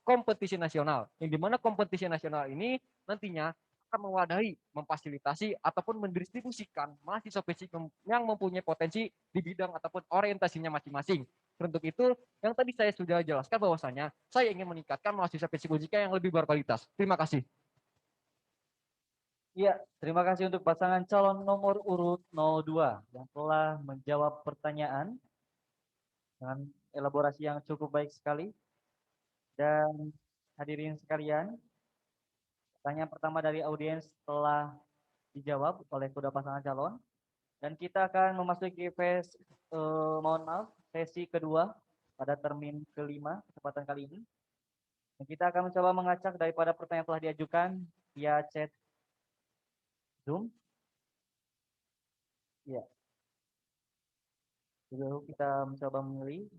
[SPEAKER 5] kompetisi nasional. Yang dimana kompetisi nasional ini nantinya akan mewadahi, memfasilitasi, ataupun mendistribusikan mahasiswa fisik yang mempunyai potensi di bidang ataupun orientasinya masing-masing. Untuk itu, yang tadi saya sudah jelaskan bahwasanya saya ingin meningkatkan mahasiswa fisik Unjika yang lebih berkualitas. Terima kasih.
[SPEAKER 2] Iya, terima kasih untuk pasangan calon nomor urut 02 yang telah menjawab pertanyaan dengan elaborasi yang cukup baik sekali. Dan hadirin sekalian, pertanyaan pertama dari audiens telah dijawab oleh kedua pasangan calon. Dan kita akan memasuki sesi kedua pada termin kelima kesempatan kali ini. Dan kita akan mencoba mengacak daripada pertanyaan telah diajukan via chat Zoom. Ya. Dulu kita mencoba memilih.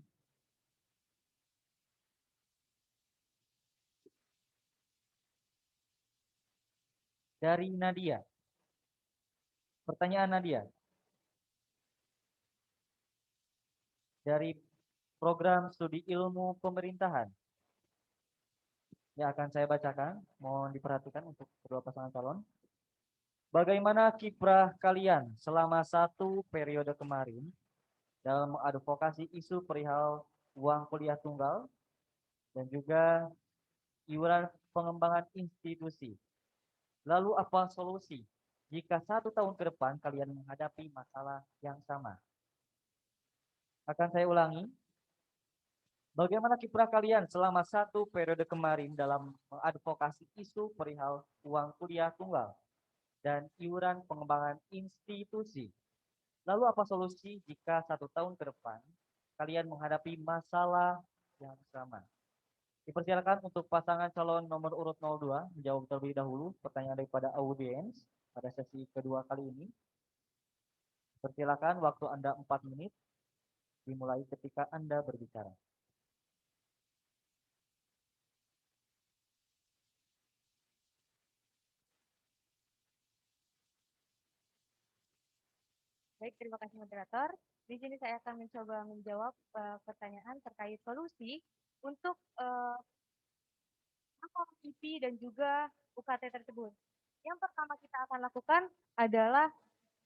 [SPEAKER 2] Dari Nadia. Pertanyaan Nadia. Dari program studi ilmu pemerintahan. Yang akan saya bacakan, mohon diperhatikan untuk kedua pasangan calon. Bagaimana kiprah kalian selama 1 periode kemarin dalam mengadvokasi isu perihal uang kuliah tunggal dan juga iuran pengembangan institusi? Lalu apa solusi jika 1 tahun ke depan kalian menghadapi masalah yang sama? Akan saya ulangi. Bagaimana kiprah kalian selama 1 periode kemarin dalam mengadvokasi isu perihal uang kuliah tunggal dan iuran pengembangan institusi? Lalu apa solusi jika 1 tahun ke depan kalian menghadapi masalah yang sama? Dipersilakan untuk pasangan calon nomor urut 02 menjawab terlebih dahulu pertanyaan daripada audiens pada sesi kedua kali ini. Persilakan, waktu Anda 4 menit dimulai ketika Anda berbicara.
[SPEAKER 6] Baik, terima kasih moderator. Di sini saya akan mencoba menjawab pertanyaan terkait solusi untuk IP dan juga UKT tersebut. Yang pertama kita akan lakukan adalah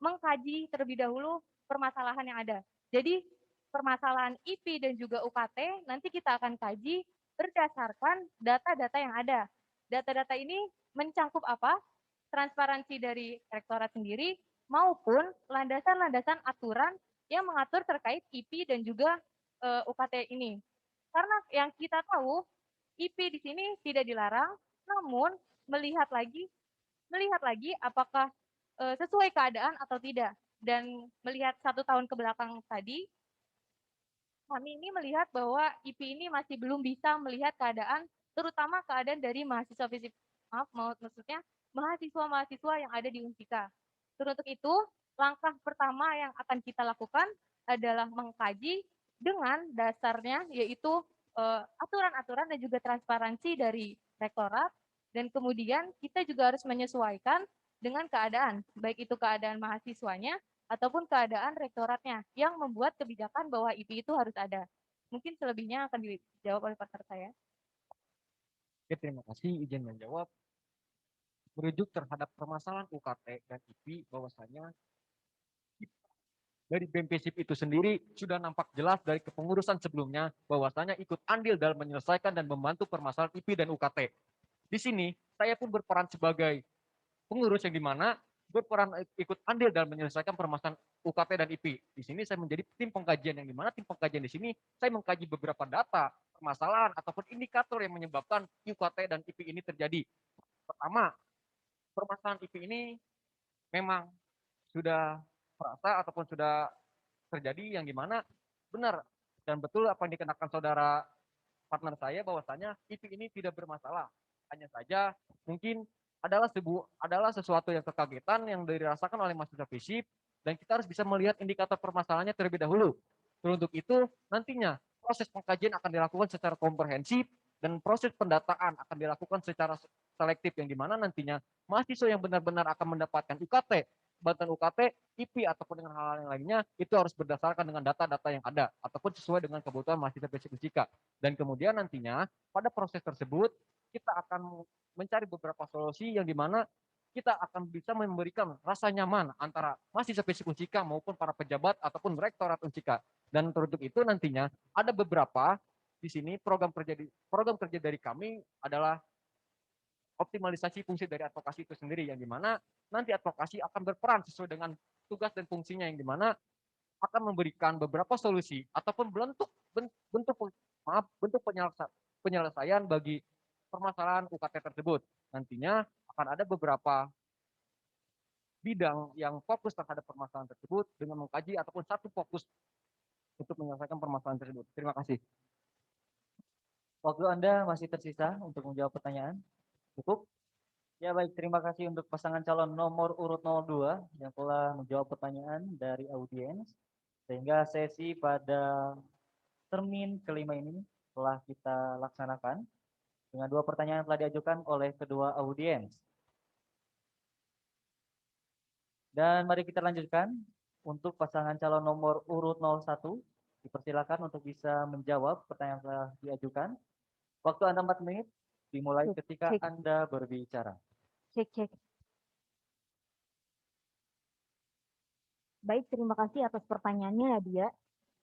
[SPEAKER 6] mengkaji terlebih dahulu permasalahan yang ada. Jadi permasalahan IP dan juga UKT nanti kita akan kaji berdasarkan data-data yang ada. Data-data ini mencakup apa? Transparansi dari rektorat sendiri maupun landasan-landasan aturan yang mengatur terkait IP dan juga UKT ini. Karena yang kita tahu IP di sini tidak dilarang, namun melihat lagi apakah sesuai keadaan atau tidak. Dan melihat 1 tahun ke belakang tadi, kami ini melihat bahwa IP ini masih belum bisa melihat keadaan, terutama keadaan dari mahasiswa fisik, maksudnya mahasiswa-mahasiswa yang ada di Unsika. Untuk itu, langkah pertama yang akan kita lakukan adalah mengkaji dengan dasarnya, yaitu aturan-aturan dan juga transparansi dari rektorat, dan kemudian kita juga harus menyesuaikan dengan keadaan, baik itu keadaan mahasiswanya ataupun keadaan rektoratnya yang membuat kebijakan bahwa IP itu harus ada. Mungkin selebihnya akan dijawab oleh partner saya.
[SPEAKER 5] Oke, terima kasih izin menjawab. Merujuk terhadap permasalahan UKT dan IP, bahwasanya dari BEM-FISIP itu sendiri sudah nampak jelas dari kepengurusan sebelumnya bahwasanya ikut andil dalam menyelesaikan dan membantu permasalahan IP dan UKT. Di sini saya pun berperan sebagai pengurus yang dimana berperan ikut andil dalam menyelesaikan permasalahan UKT dan IP. Di sini saya menjadi tim pengkajian yang dimana tim pengkajian di sini saya mengkaji beberapa data, permasalahan ataupun indikator yang menyebabkan UKT dan IP ini terjadi. Pertama, permasalahan IP ini memang sudah merasa ataupun sudah terjadi yang dimana benar dan betul apa yang dikenakan saudara partner saya bahwasanya IP ini tidak bermasalah. Hanya saja mungkin adalah sesuatu yang kekagetan yang dirasakan oleh mahasiswa FISIP dan kita harus bisa melihat indikator permasalahannya terlebih dahulu. Untuk itu nantinya proses pengkajian akan dilakukan secara komprehensif dan proses pendataan akan dilakukan secara selektif yang dimana nantinya mahasiswa yang benar-benar akan mendapatkan UKT, bantuan UKT, IP ataupun dengan hal-hal yang lainnya itu harus berdasarkan dengan data-data yang ada ataupun sesuai dengan kebutuhan mahasiswa FISIP Unjika. Dan kemudian nantinya pada proses tersebut kita akan mencari beberapa solusi yang dimana kita akan bisa memberikan rasa nyaman antara mahasiswa FISIP Unjika maupun para pejabat ataupun rektorat Unjika. Dan untuk itu nantinya ada beberapa di sini program kerja dari kami adalah optimalisasi fungsi dari advokasi itu sendiri yang dimana nanti advokasi akan berperan sesuai dengan tugas dan fungsinya yang dimana akan memberikan beberapa solusi ataupun bentuk penyelesaian bagi permasalahan UKT tersebut. Nantinya akan ada beberapa bidang yang fokus terhadap permasalahan tersebut dengan mengkaji ataupun satu fokus untuk menyelesaikan permasalahan tersebut. Terima kasih.
[SPEAKER 2] Waktu Anda masih tersisa untuk menjawab pertanyaan. Cukup? Ya baik, terima kasih untuk pasangan calon nomor urut 02 yang telah menjawab pertanyaan dari audiens. Sehingga sesi pada termin kelima ini telah kita laksanakan dengan 2 pertanyaan yang telah diajukan oleh kedua audiens. Dan mari kita lanjutkan untuk pasangan calon nomor urut 01. Dipersilakan untuk bisa menjawab pertanyaan yang telah diajukan. Waktu Anda 4 menit, dimulai ketika Anda berbicara.
[SPEAKER 3] Cek. Baik, terima kasih atas pertanyaannya ya Dia.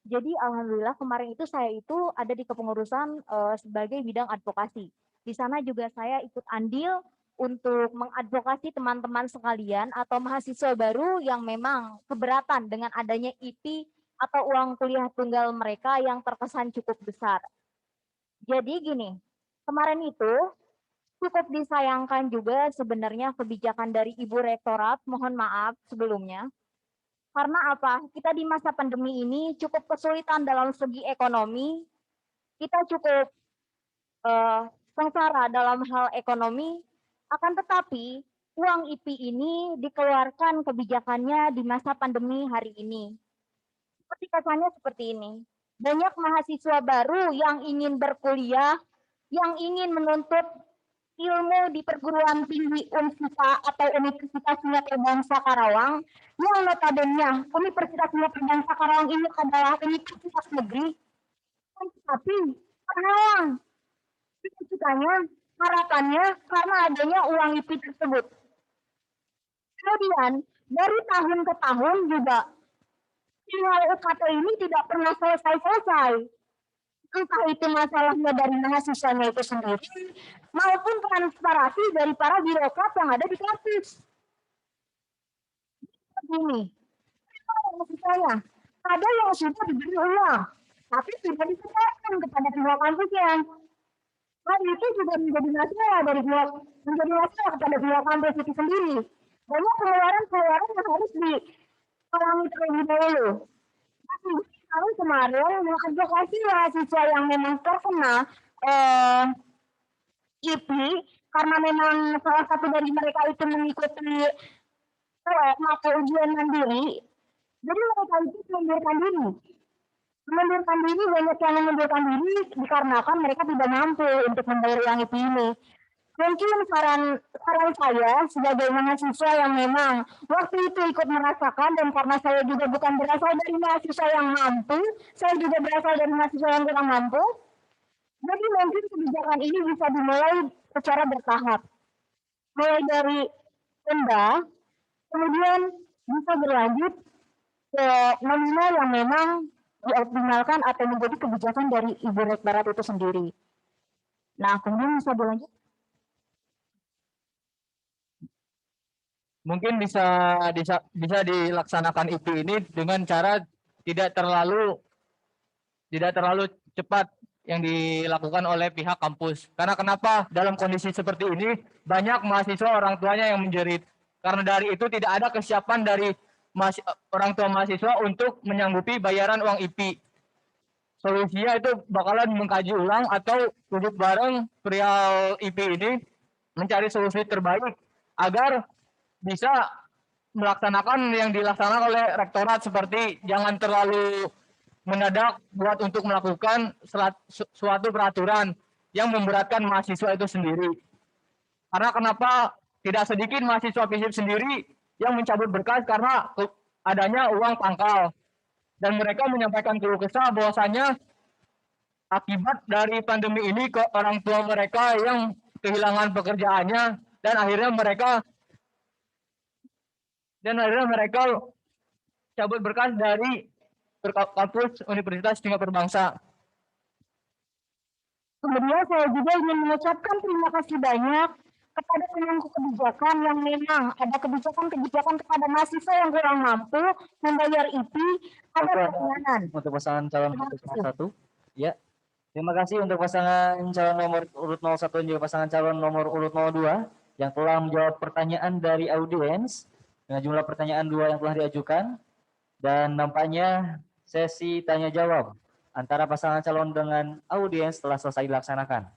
[SPEAKER 3] Jadi alhamdulillah kemarin itu saya itu ada di kepengurusan sebagai bidang advokasi. Di sana juga saya ikut andil untuk mengadvokasi teman-teman sekalian atau mahasiswa baru yang memang keberatan dengan adanya IP atau uang kuliah tunggal mereka yang terkesan cukup besar. Jadi gini, kemarin itu cukup disayangkan juga sebenarnya kebijakan dari Ibu Rektorat, mohon maaf sebelumnya. Karena apa? Kita di masa pandemi ini cukup kesulitan dalam segi ekonomi, kita cukup sengsara dalam hal ekonomi, akan tetapi uang IP ini dikeluarkan kebijakannya di masa pandemi hari ini. Seperti kesannya seperti ini, banyak mahasiswa baru yang ingin berkuliah, yang ingin menuntut ilmu di perguruan tinggi Unsika atau Universitas Nyata Bangsa Karawang, yang notabene Universitas Nyata Bangsa Karawang ini adalah universitas negeri, tapi terhalang cita-citanya, harapannya karena adanya uang IP tersebut. Kemudian dari tahun ke tahun juga nilai UKT ini tidak pernah selesai-selesai. Entah itu masalahnya dari mahasiswanya itu sendiri, maupun transparansi dari para birokrat yang ada di kampus. Begini, maksud saya, ada yang sudah diberi uang, tapi tidak disetorkan kepada pihak kampusnya. Hal itu juga menjadi masalah kepada pihak kampus itu sendiri. Banyak pengeluaran yang harus dialami terlebih dahulu. Tapi kalau kemarin mengadvokasi mahasiswa yang memang terkena IP karena memang salah satu dari mereka itu mengikuti mata ujian mandiri, jadi mereka itu mengundurkan diri. Banyak yang mengundurkan diri dikarenakan mereka tidak mampu untuk membayar uang IP ini. Mungkin saran saya sebagai mahasiswa yang memang waktu itu ikut merasakan, dan karena saya juga bukan berasal dari mahasiswa yang mampu, saya juga berasal dari mahasiswa yang kurang mampu. Jadi mungkin kebijakan ini bisa dimulai secara bertahap. Mulai dari rendah, kemudian bisa berlanjut ke nominal yang memang dioptimalkan atau menjadi kebijakan dari Ibu Rektorat itu sendiri. Nah, kemudian bisa berlanjut.
[SPEAKER 4] Mungkin bisa dilaksanakan IP ini dengan cara tidak terlalu cepat yang dilakukan oleh pihak kampus. Karena kenapa dalam kondisi seperti ini banyak mahasiswa orang tuanya yang menjerit. Karena dari itu tidak ada kesiapan dari orang tua mahasiswa untuk menyanggupi bayaran uang IP. Solusinya itu bakalan mengkaji ulang atau duduk bareng perihal IP ini mencari solusi terbaik agar bisa melaksanakan yang dilaksanakan oleh rektorat, seperti jangan terlalu mendadak buat untuk melakukan suatu peraturan yang memberatkan mahasiswa itu sendiri. Karena kenapa tidak sedikit mahasiswa FISIP sendiri yang mencabut berkas karena adanya uang pangkal. Dan mereka menyampaikan keluh kesah bahwasanya akibat dari pandemi ini ke orang tua mereka yang kehilangan pekerjaannya dan akhirnya mereka cabut berkas dari kampus Universitas Singapura Bangsa.
[SPEAKER 3] Kemudian saya juga ingin mengucapkan terima kasih banyak kepada pemangku kebijakan yang memang ada kebijakan-kebijakan kepada mahasiswa yang kurang mampu membayar IP, ada keringanan.
[SPEAKER 2] Untuk pasangan calon nomor 1. Ya. Terima kasih untuk pasangan calon nomor urut 01 dan juga pasangan calon nomor urut 02 yang telah menjawab pertanyaan dari audiens dengan jumlah pertanyaan 2 yang telah diajukan, dan nampaknya sesi tanya jawab antara pasangan calon dengan audiens telah selesai dilaksanakan.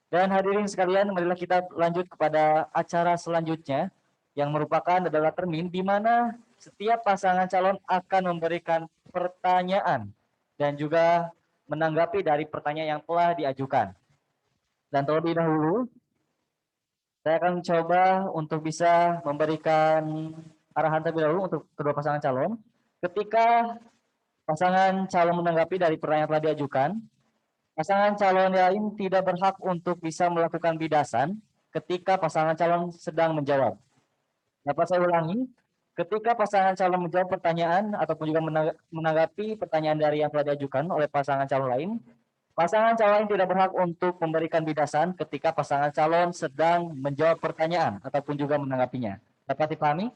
[SPEAKER 2] Dan hadirin sekalian, marilah kita lanjut kepada acara selanjutnya yang merupakan adalah termin di mana setiap pasangan calon akan memberikan pertanyaan dan juga menanggapi dari pertanyaan yang telah diajukan. Dan terlebih dahulu, saya akan mencoba untuk bisa memberikan arahan terlebih dahulu untuk kedua pasangan calon. Ketika pasangan calon menanggapi dari pertanyaan yang telah diajukan, pasangan calon lain tidak berhak untuk bisa melakukan bidasan ketika pasangan calon sedang menjawab. Dapat saya ulangi, ketika pasangan calon menjawab pertanyaan ataupun juga menanggapi pertanyaan dari yang telah diajukan oleh pasangan calon lain, pasangan calon lain tidak berhak untuk memberikan bidasan ketika pasangan calon sedang menjawab pertanyaan ataupun juga menanggapinya. Dapat dipahami?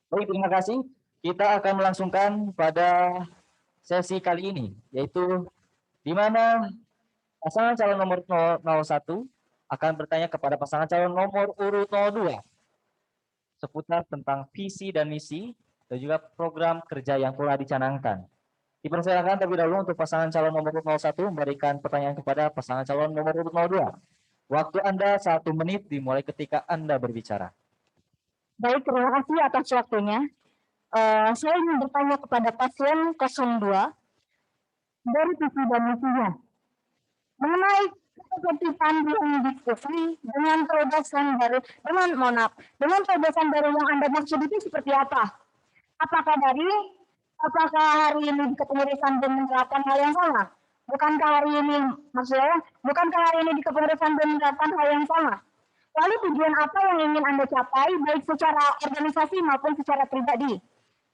[SPEAKER 2] Baik, terima kasih. Kita akan melangsungkan pada sesi kali ini, yaitu di mana pasangan calon nomor 01 akan bertanya kepada pasangan calon nomor urut 02 seputar tentang visi dan misi dan juga program kerja yang telah dicanangkan. Dipersilakan terlebih dahulu untuk pasangan calon nomor urut 01 memberikan pertanyaan kepada pasangan calon nomor urut 02. Waktu Anda 1 menit dimulai ketika Anda berbicara.
[SPEAKER 3] Baik, terima kasih atas waktunya. Saya ingin bertanya kepada pasien 02 dari visi dan misinya mengenai ketertiban yang diskusi dengan terobosan baru, dengan terobosan baru yang Anda maksud itu seperti apa? Apakah hari ini di kepengurusan menerapkan hal yang sama? Bukankah hari ini di kepengurusan menerapkan hal yang sama? Lalu tujuan apa yang ingin Anda capai baik secara organisasi maupun secara pribadi?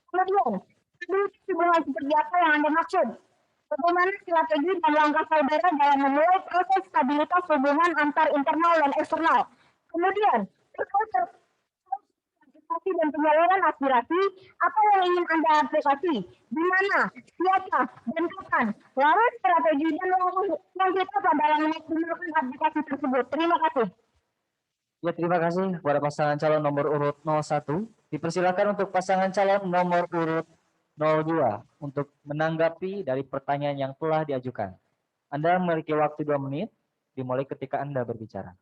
[SPEAKER 3] Kemudian, hubungan seperti apa yang Anda maksud? Bagaimana strategi dan langkah saudara dalam memulai proses stabilitas hubungan antar internal dan eksternal? Kemudian, terkait aspirasi dan penyaluran aspirasi, apa yang ingin Anda aplikasi? Di mana, siapa, dan kapan? Lalu strategi dan langkah yang kita dalam menggunakan aplikasi tersebut. Terima kasih.
[SPEAKER 2] Ya, terima kasih kepada pasangan calon nomor urut 01. Dipersilakan untuk pasangan calon nomor urut 02 untuk menanggapi dari pertanyaan yang telah diajukan. Anda memiliki waktu 2 menit, dimulai ketika Anda berbicara.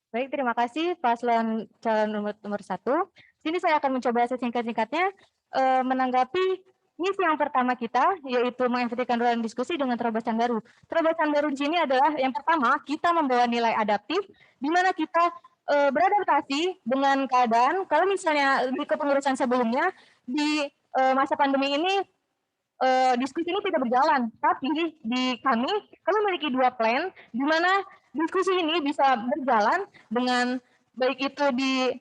[SPEAKER 6] Baik, terima kasih paslon calon nomor 1. Sini saya akan mencoba sesingkat-singkatnya menanggapi misi yang pertama kita, yaitu mengefektifkan ruang diskusi dengan terobosan baru. Terobosan baru di sini adalah yang pertama, kita membawa nilai adaptif, di mana kita beradaptasi dengan keadaan. Kalau misalnya di kepengurusan sebelumnya, di masa pandemi ini, diskusi ini tidak berjalan. Tapi di kami memiliki 2 plan, di mana diskusi ini bisa berjalan dengan baik itu di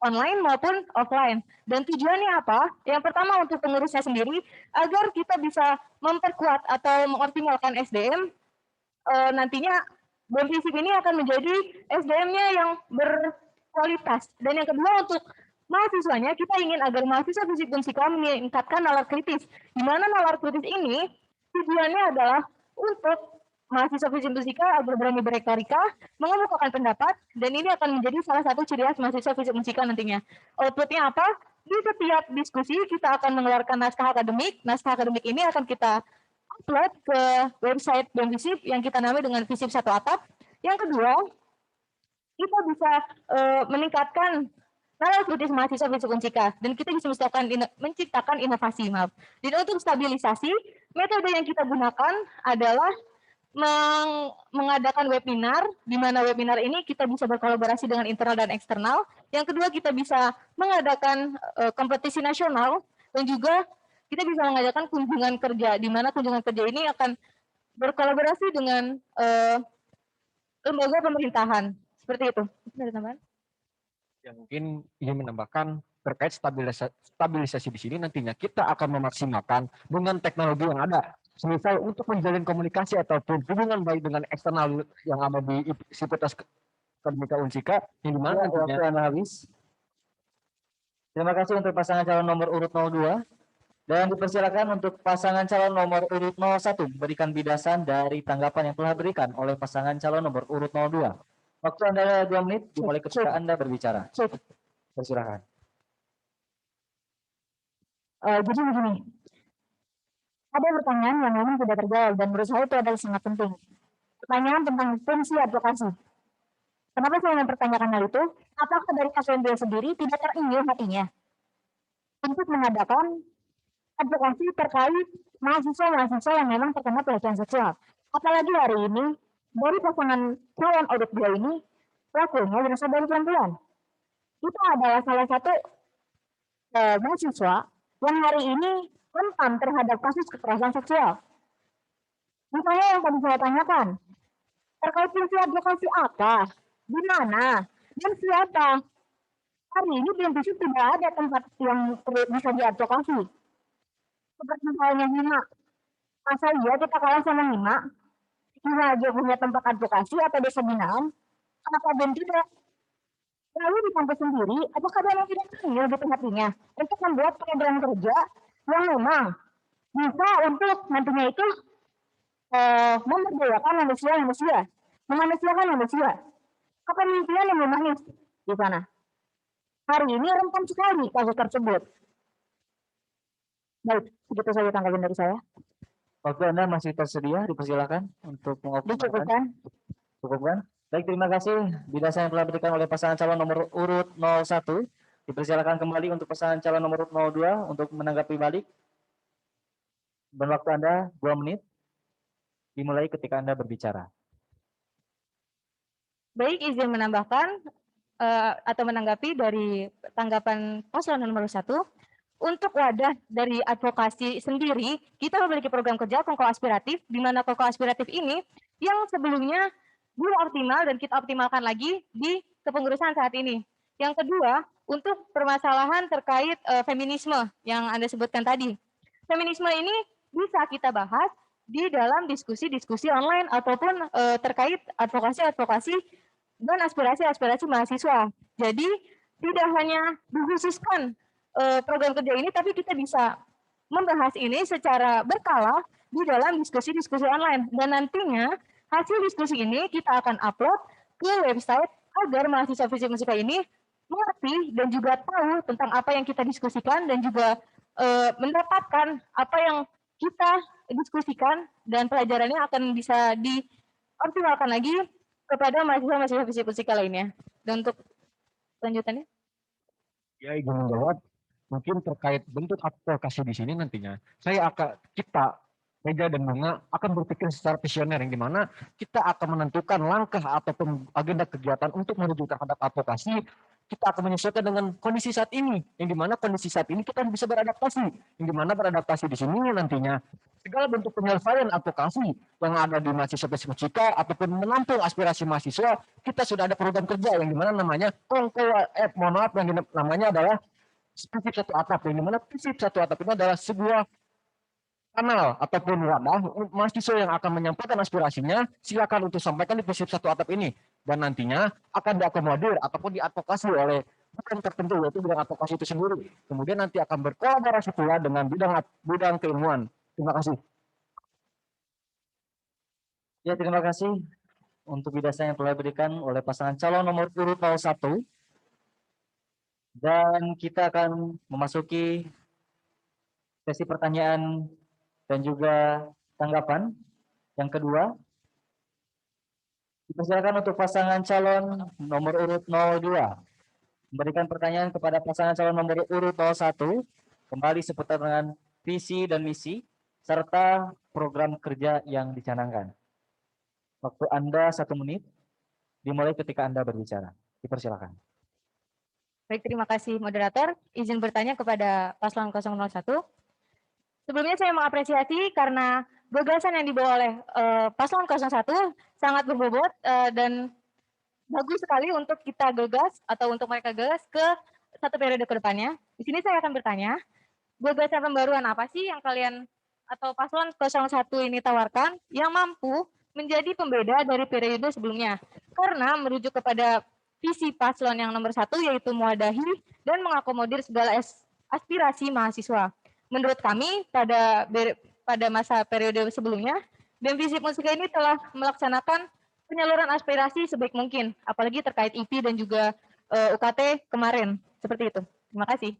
[SPEAKER 6] online maupun offline. Dan tujuannya apa? Yang pertama untuk pengurusnya sendiri, agar kita bisa memperkuat atau mengoptimalkan SDM, nantinya BEM FISIP ini akan menjadi SDM-nya yang berkualitas. Dan yang kedua untuk mahasiswanya, kita ingin agar mahasiswa FISIP Unsika meningkatkan nalar kritis. Di mana nalar kritis ini tujuannya adalah untuk mahasiswa Visip Musika agar berani berretorika, mengemukakan pendapat, dan ini akan menjadi salah satu ciri khas mahasiswa Visip Musika nantinya. Outputnya apa? Di setiap diskusi kita akan mengeluarkan naskah akademik. Naskah akademik ini akan kita upload ke website BEM Visip yang kita namai dengan Visip Satu Atap. Yang kedua, kita bisa meningkatkan nalar kritis mahasiswa Visip Unsika dan kita bisa menciptakan inovasi, maaf. Dan untuk stabilisasi, metode yang kita gunakan adalah mengadakan webinar, di mana webinar ini kita bisa berkolaborasi dengan internal dan eksternal. Yang kedua, kita bisa mengadakan kompetisi nasional dan juga kita bisa mengadakan kunjungan kerja, di mana kunjungan kerja ini akan berkolaborasi dengan lembaga pemerintahan. Seperti itu. Ada tambahan?
[SPEAKER 5] Ya, mungkin ingin menambahkan terkait stabilisasi di sini nantinya kita akan memaksimalkan dengan teknologi yang ada. Semisal untuk menjalin komunikasi ataupun hubungan baik dengan eksternal yang ada di Sivitas Akademika Unsika, yang dimana nantinya
[SPEAKER 2] Habis. Terima kasih untuk pasangan calon nomor urut 02. Dan dipersilakan untuk pasangan calon nomor urut 01 memberikan bidasan dari tanggapan yang telah diberikan oleh pasangan calon nomor urut 02. Waktu Anda 2 menit, dimulai ketika Anda berbicara. Persilakan.
[SPEAKER 3] Jadi begini, ada pertanyaan yang memang tidak terjawab dan menurut saya itu adalah sangat penting. Pertanyaan tentang fungsi advokasi. Kenapa saya mempertanyakan hal itu? Apakah dari KPMB sendiri tidak terenyuh hatinya untuk mengadakan advokasi terkait mahasiswa-mahasiswa yang memang terkena pelecehan seksual? Apalagi hari ini dari pasangan calon audit 2 ini pelakunya berasal dari perempuan. Itu adalah salah satu mahasiswa yang hari ini rentan terhadap kasus kekerasan seksual. Misalnya yang tadi saya tanyakan, terkait fungsi advokasi apa, di mana, dan siapa. Hari ini di Visip tidak ada tempat yang bisa diadvokasi. Seperti misalnya Hima. Masa iya kita kalah sama Hima? Hima aja punya tempat advokasi atau desa binaan, kenapa BEM tidak? Lalu di kampus sendiri, apakah dia tidak punya gitu hatinya untuk membuat program kerja yang memang bisa untuk nantinya itu memberdayakan manusia, memanusiakan manusia. Kepemimpinan yang humanis di sana. Hari ini rentan sekali kasus tersebut. Baik, begitu saja tanggapan dari saya.
[SPEAKER 2] Waktu Anda masih tersedia, dipersilakan untuk mengoptimalkan.
[SPEAKER 3] Dicukupkan.
[SPEAKER 2] Cukupkan. Baik, terima kasih bidasan yang telah diberikan oleh pasangan calon nomor urut 01. Dipersilakan kembali untuk pasangan calon nomor urut 02 untuk menanggapi balik. Dan waktu Anda 2 menit. Dimulai ketika Anda berbicara.
[SPEAKER 6] Baik, izin menambahkan atau menanggapi dari tanggapan paslon nomor 1. Untuk wadah dari advokasi sendiri, kita memiliki program kerja Kongko Aspiratif, di mana Kongko Aspiratif ini yang sebelumnya belum optimal dan kita optimalkan lagi di kepengurusan saat ini. Yang kedua, untuk permasalahan terkait feminisme yang Anda sebutkan tadi. Feminisme ini bisa kita bahas di dalam diskusi-diskusi online ataupun terkait advokasi-advokasi dan aspirasi-aspirasi mahasiswa. Jadi tidak hanya dikhususkan program kerja ini, tapi kita bisa membahas ini secara berkala di dalam diskusi-diskusi online. Dan nantinya hasil diskusi ini kita akan upload ke website agar mahasiswa Visip Musika ini mengerti dan juga tahu tentang apa yang kita diskusikan dan juga mendapatkan apa yang kita diskusikan dan pelajarannya akan bisa dioptimalkan lagi kepada mahasiswa-mahasiswa Visip Musika lainnya. Dan untuk lanjutannya?
[SPEAKER 5] Ya, ingin menjawab. Mungkin terkait bentuk advokasi di sini nantinya, kita Mega dan Bunga akan berpikir secara visioner yang dimana kita akan menentukan langkah ataupun agenda kegiatan untuk menuju terhadap advokasi. Kita akan menyesuaikan dengan kondisi saat ini, yang dimana kondisi saat ini kita bisa beradaptasi, yang dimana beradaptasi di sini nantinya segala bentuk penyelesaian advokasi yang ada di mahasiswa Visip Musika ataupun menampung aspirasi mahasiswa, kita sudah ada program kerja yang dimana namanya yang namanya adalah Visip Satu Atap, yang dimana Visip Satu Atap ini adalah sebuah kanal ataupun wadah mahasiswa yang akan menyampaikan aspirasinya, silakan untuk sampaikan di Visip Satu Atap ini, dan nantinya akan diakomodir ataupun diadvokasi oleh bidang tertentu, yaitu bidang advokasi itu sendiri. Kemudian nanti akan berkolaborasi pula dengan bidang keilmuan. Terima kasih.
[SPEAKER 2] Ya, terima kasih untuk bidasar yang telah diberikan oleh pasangan calon nomor urut 01. Dan kita akan memasuki sesi pertanyaan dan juga tanggapan. Yang kedua, dipersilakan untuk pasangan calon nomor urut 02 memberikan pertanyaan kepada pasangan calon nomor urut 01 kembali seputar dengan visi dan misi serta program kerja yang dicanangkan. Waktu Anda 1 menit, dimulai ketika Anda berbicara. Dipersilakan.
[SPEAKER 6] Baik, terima kasih moderator. Izin bertanya kepada paslon 001. Sebelumnya saya mengapresiasi karena gagasan yang dibawa oleh paslon 01 sangat berbobot dan bagus sekali untuk kita gagas atau untuk mereka gagas ke satu periode ke depannya. Di sini saya akan bertanya, gagasan pembaruan apa sih yang kalian atau paslon 01 ini tawarkan yang mampu menjadi pembeda dari periode sebelumnya? Karena merujuk kepada visi paslon yang nomor 1 yaitu mewadahi dan mengakomodir segala aspirasi mahasiswa. Menurut kami pada masa periode sebelumnya, BEM Visip Musika ini telah melaksanakan penyaluran aspirasi sebaik mungkin, apalagi terkait IP dan juga UKT kemarin. Seperti itu. Terima kasih.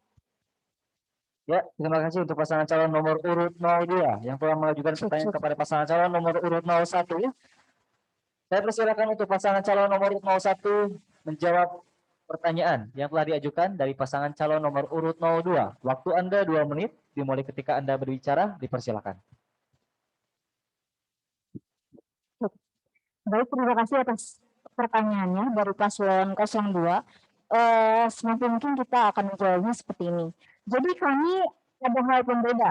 [SPEAKER 2] Ya, terima kasih untuk pasangan calon nomor urut 02 yang telah mengajukan pertanyaan kepada pasangan calon nomor urut 01. Saya persilakan untuk pasangan calon nomor urut 01 menjawab pertanyaan yang telah diajukan dari pasangan calon nomor urut 02. Waktu Anda 2 menit, dimulai ketika Anda berbicara, dipersilakan.
[SPEAKER 3] Baik, terima kasih atas pertanyaannya dari paslon 02. Semakin mungkin kita akan menjawabnya seperti ini. Jadi kami ada hal pembeda.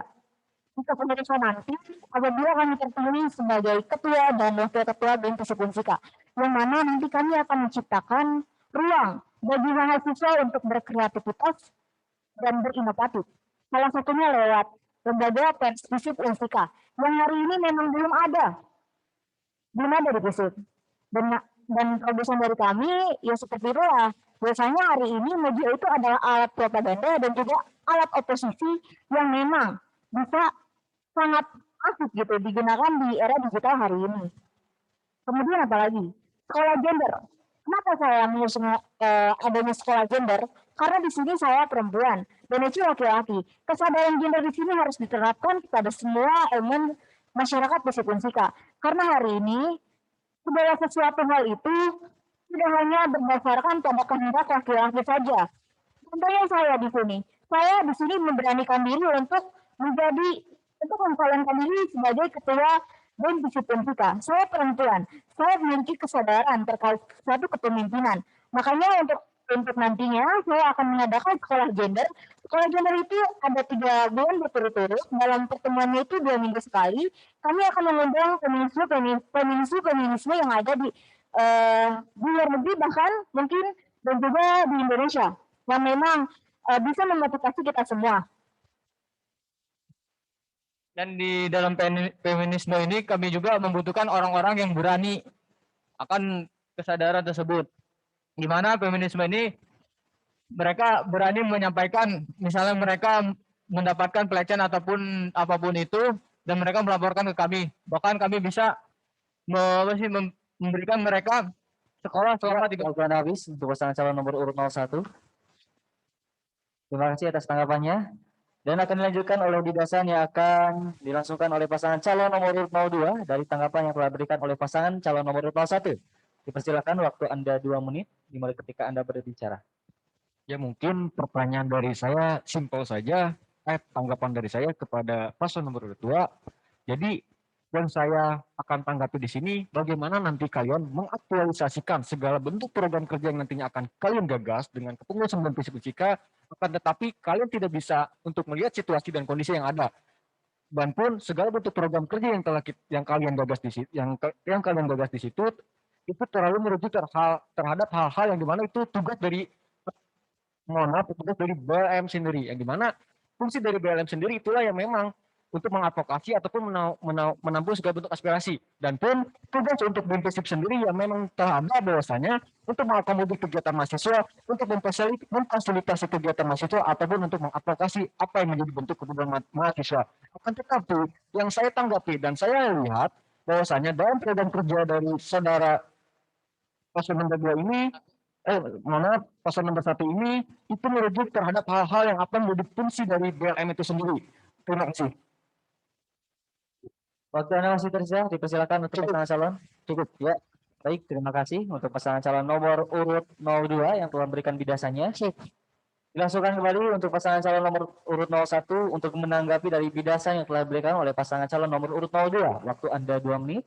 [SPEAKER 3] Jika pemirsa nanti, apabila kami terpilih sebagai ketua dan wakil ketua BEM Visip Unsika, yang mana nanti kami akan menciptakan ruang bagi mahasiswa untuk berkreativitas dan berinovatif. Salah satunya lewat lembaga Pers Visip Unsika, yang hari ini memang belum ada di Visip. Dan terobosan dari kami, ya seperti itulah. Biasanya hari ini media itu adalah alat propaganda dan juga alat oposisi yang memang bisa sangat asik gitu digunakan di era digital hari ini. Kemudian apalagi sekolah gender. Kenapa saya mengusung adanya sekolah gender? Karena di sini saya perempuan dan itu laki-laki. Kesadaran gender di sini harus diterapkan kepada semua elemen masyarakat Visip Unsika. Karena hari ini segala sesuatu hal itu tidak hanya berdasarkan pada kehendak laki-laki saja. Contohnya saya di sini memberanikan diri untuk mencalonkan diri sebagai ketua BEM Visip Unsika. Saya perempuan, saya memiliki kesadaran terkait suatu kepemimpinan. Makanya untuk nantinya saya akan mengadakan sekolah gender. Sekolah gender itu ada 3 bulan berturut-turut. Dalam pertemuannya itu 2 minggu sekali. Kami akan mengundang feminisme yang ada di luar negeri bahkan mungkin dan juga di Indonesia yang memang bisa memotivasi kita semua.
[SPEAKER 4] Dan di dalam feminisme ini kami juga membutuhkan orang-orang yang berani akan kesadaran tersebut. Di mana feminisme ini mereka berani menyampaikan, misalnya mereka mendapatkan pelecehan ataupun apapun itu, dan mereka melaporkan ke kami. Bahkan kami bisa memberikan mereka sekolah selama 3
[SPEAKER 2] bulan habis untuk pasangan calon nomor urut 01. Terima kasih atas tanggapannya. Dan akan dilanjutkan oleh didasan yang akan dilangsungkan oleh pasangan calon nomor urut 02 dari tanggapan yang telah diberikan oleh pasangan calon nomor urut 01. Dipersilakan waktu Anda 2 menit dimulai ketika Anda berbicara.
[SPEAKER 5] Ya mungkin pertanyaan dari saya simpel saja, tanggapan dari saya kepada paslon nomor 2. Jadi yang saya akan tanggapi di sini, bagaimana nanti kalian mengaktualisasikan segala bentuk program kerja yang nantinya akan kalian gagas dengan kepengurusan BEM Visip Unsika, akan tetapi kalian tidak bisa untuk melihat situasi dan kondisi yang ada. Dan pun segala bentuk program kerja yang kalian gagas di situ, yang kalian gagas di situ itu terlalu merujuk terhadap hal-hal yang dimana itu tugas dari BLM sendiri, yang dimana fungsi dari BLM sendiri itulah yang memang untuk mengadvokasi ataupun menampung segala bentuk aspirasi. Dan pun tugas untuk BEM Visip sendiri yang memang telah ada bahwasanya untuk mengakomodir kegiatan mahasiswa, untuk memfasilitasi kegiatan mahasiswa ataupun untuk mengadvokasi apa yang menjadi bentuk kebutuhan mahasiswa. Akan tetapi yang saya tanggapi dan saya lihat bahwasanya dalam program kerja dari saudara paslon nomor 2 ini, paslon nomor 1 ini itu merujuk terhadap hal-hal yang akan menjadi fungsi dari BLM itu sendiri. Terima kasih.
[SPEAKER 2] Waktu Anda masih tersisa, dipersilakan untuk pasangan calon.
[SPEAKER 5] Cukup.
[SPEAKER 2] Ya, baik, terima kasih untuk pasangan calon nomor urut 02 yang telah memberikan bidasannya. Dilangsungkan kembali untuk pasangan calon nomor urut 01 untuk menanggapi dari bidasan yang telah diberikan oleh pasangan calon nomor urut 02. Waktu Anda 2 menit,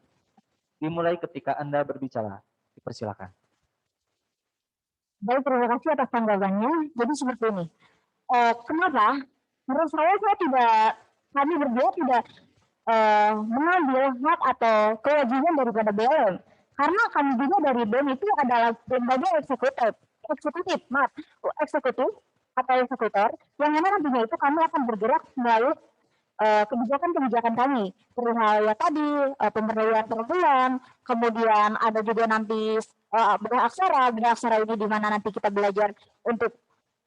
[SPEAKER 2] dimulai ketika Anda berbicara. Dipersilakan.
[SPEAKER 3] Baik, terima kasih atas tanggapannya. Jadi seperti ini. Kenapa? Menurut saya tidak, kami berdua tidak mengambil hak atau kewajiban daripada BLM. Karena kami juga dari BEM itu adalah lembaga eksekutif atau eksekutor, yang mana nantinya itu kami akan bergerak melalui kebijakan-kebijakan kami. Perihal ya tadi, pemberdayaan perempuan, kemudian ada juga nanti bedah aksara ini di mana nanti kita belajar untuk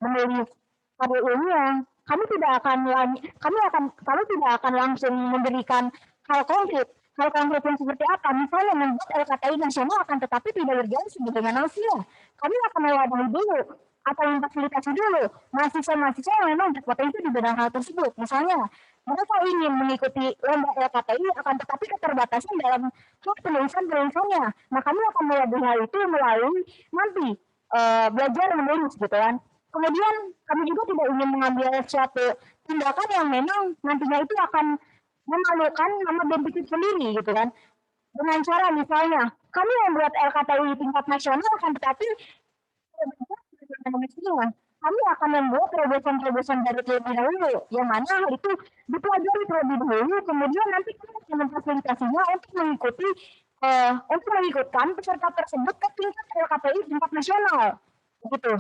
[SPEAKER 3] menulis karya ilmiah. Kami tidak akan langsung memberikan hal konkret yang seperti apa, misalnya membuat LKTI nasional akan tetapi tidak berjalan sebagaimana mestinya. Kami akan mewadahi dulu atau memfasilitasi dulu mahasiswa-mahasiswa yang memang berpotensi di bidang hal tersebut. Misalnya, mereka ingin mengikuti lomba LKTI akan tetapi keterbatasan dalam hal penulisannya. Nah, kami akan mewadahi hal itu melalui nanti belajar menulis gitu kan. Kemudian kami juga tidak ingin mengambil suatu tindakan yang memang nantinya itu akan memalukan nama BEM sendiri gitu kan. Dengan cara misalnya kami membuat LKTI tingkat nasional akan tetapi kami akan membuat terobosan-terobosan dari terlebih dahulu, yang mana hal itu dipelajari terlebih dahulu, kemudian nanti kami akan memfasilitasinya untuk mengikutkan peserta tersebut ke tingkat LKTI tingkat nasional, begitu.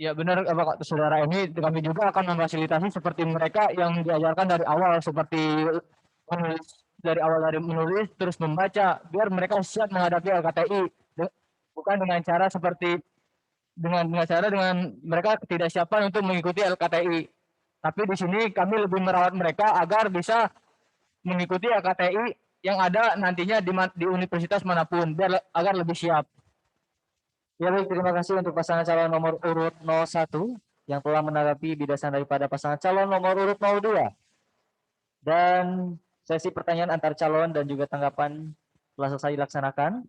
[SPEAKER 5] Ya benar Pak Saudara, ini kami juga akan memfasilitasi seperti mereka yang diajarkan dari awal, seperti menulis dari menulis terus membaca, biar mereka siap menghadapi LKTI, bukan dengan cara seperti dengan mereka ketidaksiapan untuk mengikuti LKTI. Tapi di sini kami lebih merawat mereka agar bisa mengikuti LKTI yang ada nantinya di universitas manapun, agar lebih siap.
[SPEAKER 2] Ya baik, terima kasih untuk pasangan calon nomor urut 01 yang telah menanggapi bidasan daripada pasangan calon nomor urut 02. Dan sesi pertanyaan antar calon dan juga tanggapan telah selesai dilaksanakan.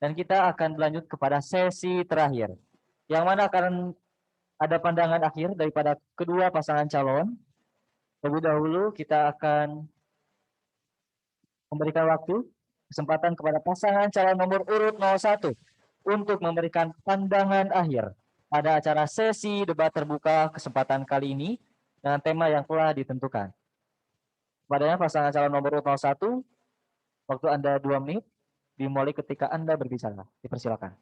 [SPEAKER 2] Dan kita akan berlanjut kepada sesi terakhir, yang mana akan ada pandangan akhir daripada kedua pasangan calon. Lebih dahulu kita akan memberikan waktu, kesempatan kepada pasangan calon nomor urut 01 untuk memberikan pandangan akhir pada acara sesi debat terbuka kesempatan kali ini dengan tema yang telah ditentukan. Padanya pasangan calon nomor urut 01, waktu Anda 2 menit, dimulai ketika Anda berbicara. Dipersilakan.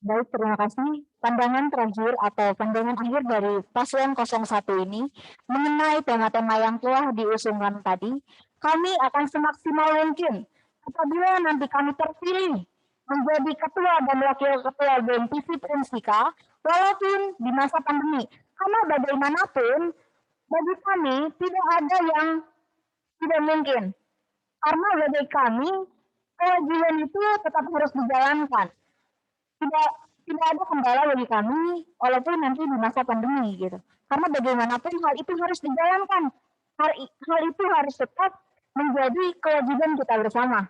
[SPEAKER 3] Baik, terima kasih. Pandangan terakhir atau pandangan akhir dari paslon 01 ini mengenai tema-tema yang telah diusungkan tadi, kami akan semaksimal mungkin apabila nanti kami terpilih menjadi ketua dan wakil ketua BEM Unsika, walaupun di masa pandemi. Karena bagaimanapun, bagi kami tidak ada yang tidak mungkin. Karena bagi kami, kewajiban itu tetap harus dijalankan. Tidak ada kendala bagi kami, walaupun nanti di masa pandemi gitu. Karena bagaimanapun hal itu harus dijalankan. Hal itu harus tetap menjadi kewajiban kita bersama.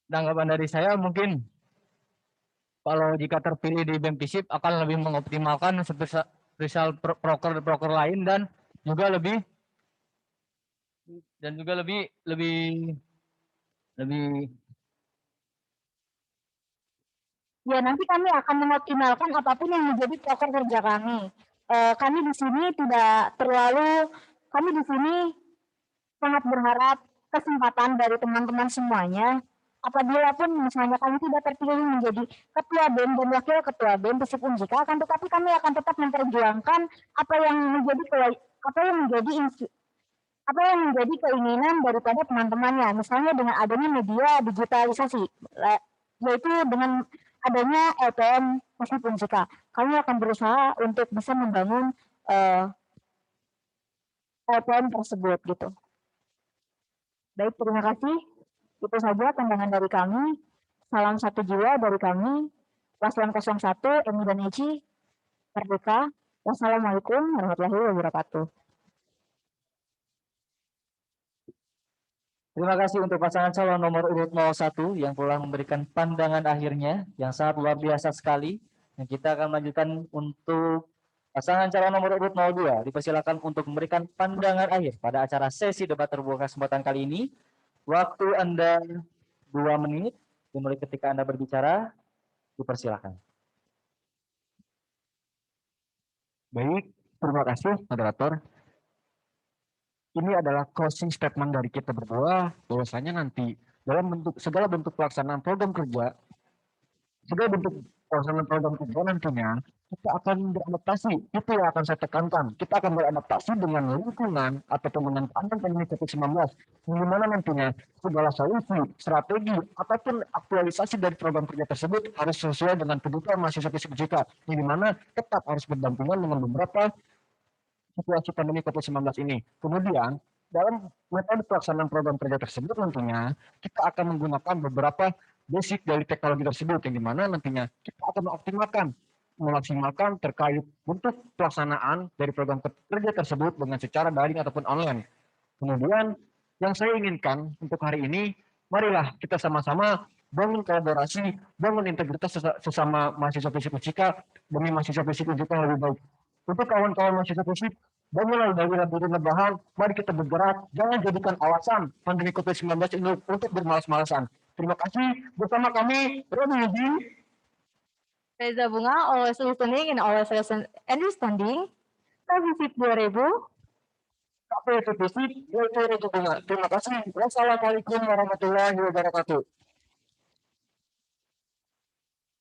[SPEAKER 5] Tanggapan dari saya mungkin kalau jika terpilih di BEM akan lebih mengoptimalkan spesial proker lain dan juga lebih
[SPEAKER 3] Ya, nanti kami akan mengoptimalkan apapun yang menjadi proker kerja kami. Kami di sini sangat berharap kesempatan dari teman-teman semuanya. Apabila pun misalnya kami tidak terpilih menjadi ketua BEM dan wakil ketua BEM Unsika, akan tetapi kami akan tetap memperjuangkan apa yang menjadi apa yang menjadi keinginan daripada teman-temannya, misalnya dengan adanya media digitalisasi, yaitu dengan adanya LPM FISIP Unsika. Kami akan berusaha untuk bisa membangun LPM tersebut gitu. Baik, terima kasih. Itu saja pandangan dari kami. Salam satu jiwa dari kami. Paslon 01, Emi dan Eci, Merdeka. Wassalamualaikum warahmatullahi wabarakatuh.
[SPEAKER 2] Terima kasih untuk pasangan calon nomor urut 01 yang telah memberikan pandangan akhirnya yang sangat luar biasa sekali. Dan kita akan melanjutkan untuk pasangan calon nomor urut 02. Dipersilakan untuk memberikan pandangan akhir pada acara sesi debat terbuka kesempatan kali ini. Waktu Anda 2 menit, dimulai ketika Anda berbicara, dipersilakan.
[SPEAKER 5] Baik, terima kasih moderator. Ini adalah closing statement dari kita berdua, bahwasanya nanti dalam segala bentuk pelaksanaan program kerja, nantinya kita akan beradaptasi. Itu yang akan saya tekankan. Kita akan beradaptasi dengan lingkungan ataupun dengan pandemi COVID-19, di mana nantinya segala solusi, strategi ataupun aktualisasi dari program kerja tersebut harus sesuai dengan kebutuhan mahasiswa FISIP, di mana tetap harus berdampingan dengan beberapa situasi pandemi COVID-19 ini. Kemudian, dalam metode pelaksanaan program kerja tersebut nantinya kita akan menggunakan beberapa basic dari teknologi tersebut, yang dimana nantinya kita akan memaksimalkan terkait bentuk pelaksanaan dari program kerja tersebut dengan secara daring ataupun online. Kemudian, yang saya inginkan untuk hari ini, marilah kita sama-sama bangun kolaborasi, bangun integritas sesama mahasiswa FISIP Unsika demi mahasiswa FISIP Unsika yang lebih baik. Untuk kawan-kawan mahasiswa FISIP, bangunlah dari rebahan, mari kita bergerak, jangan jadikan alasan pandemi COVID-19 ini untuk bermalas-malasan. Terima kasih, bersama kami, Robi Yudi,
[SPEAKER 6] Reza Bunga, always listening and always understanding. FISIP 2000.
[SPEAKER 5] KPU FISIP, yaitu Reza Bunga. Terima kasih. Wassalamualaikum warahmatullahi wabarakatuh.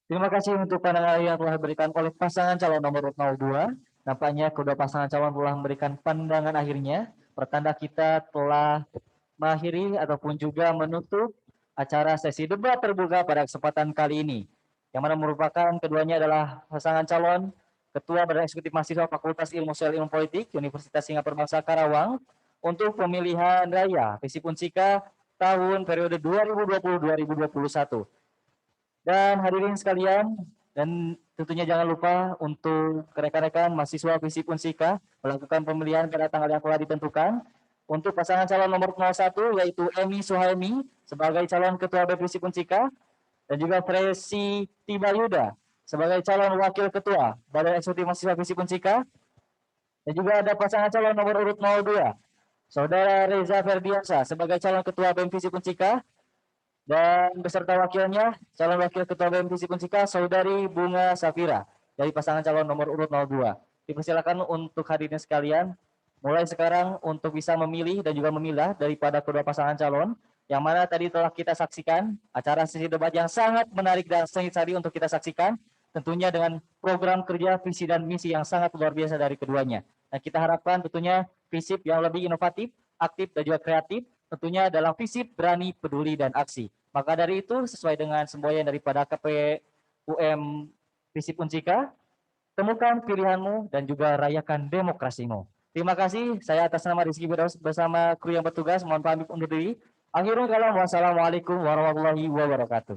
[SPEAKER 2] Terima kasih untuk pandangan yang telah diberikan oleh pasangan calon nomor 02. Nampaknya kedua pasangan calon telah memberikan pandangan akhirnya. Pertanda kita telah mengakhiri ataupun juga menutup acara sesi debat terbuka pada kesempatan kali ini. Yang mana merupakan keduanya adalah pasangan calon Ketua Badan Eksekutif Mahasiswa Fakultas Ilmu Sosial Ilmu Politik Universitas Singapura Bangsa Karawang untuk pemilihan raya FISIP Unsika tahun periode 2020-2021. Dan hadirin sekalian, dan tentunya jangan lupa untuk rekan-rekan mahasiswa FISIP Unsika melakukan pemilihan pada tanggal yang telah ditentukan. Untuk pasangan calon nomor 01 yaitu Emi Suhaimi sebagai calon Ketua BEM FISIP Unsika dan juga Fresi Tibayuda sebagai calon Wakil Ketua Badan Eksekutif Mahasiswa FISIP Unsika. Dan juga ada pasangan calon nomor urut 02 Saudara Reza Ferdiansa sebagai calon Ketua BEM FISIP Unsika. Dan beserta wakilnya, calon wakil ketua BEM FISIP Unsika, Saudari Bunga Safira, dari pasangan calon nomor urut 02. Dipersilakan untuk hadirin sekalian, mulai sekarang untuk bisa memilih dan juga memilah daripada kedua pasangan calon, yang mana tadi telah kita saksikan, acara sesi debat yang sangat menarik dan sengit tadi untuk kita saksikan, tentunya dengan program kerja, visi dan misi yang sangat luar biasa dari keduanya. Dan kita harapkan tentunya FISIP yang lebih inovatif, aktif dan juga kreatif, tentunya dalam FISIP berani, peduli, dan aksi. Maka dari itu, sesuai dengan semboyan daripada KPUM FISIP Unsika, temukan pilihanmu dan juga rayakan demokrasimu. Terima kasih, saya atas nama Rizky Firdaus bersama kru yang bertugas, mohon pamit undur diri. Akhirul kalam, wassalamualaikum warahmatullahi wabarakatuh.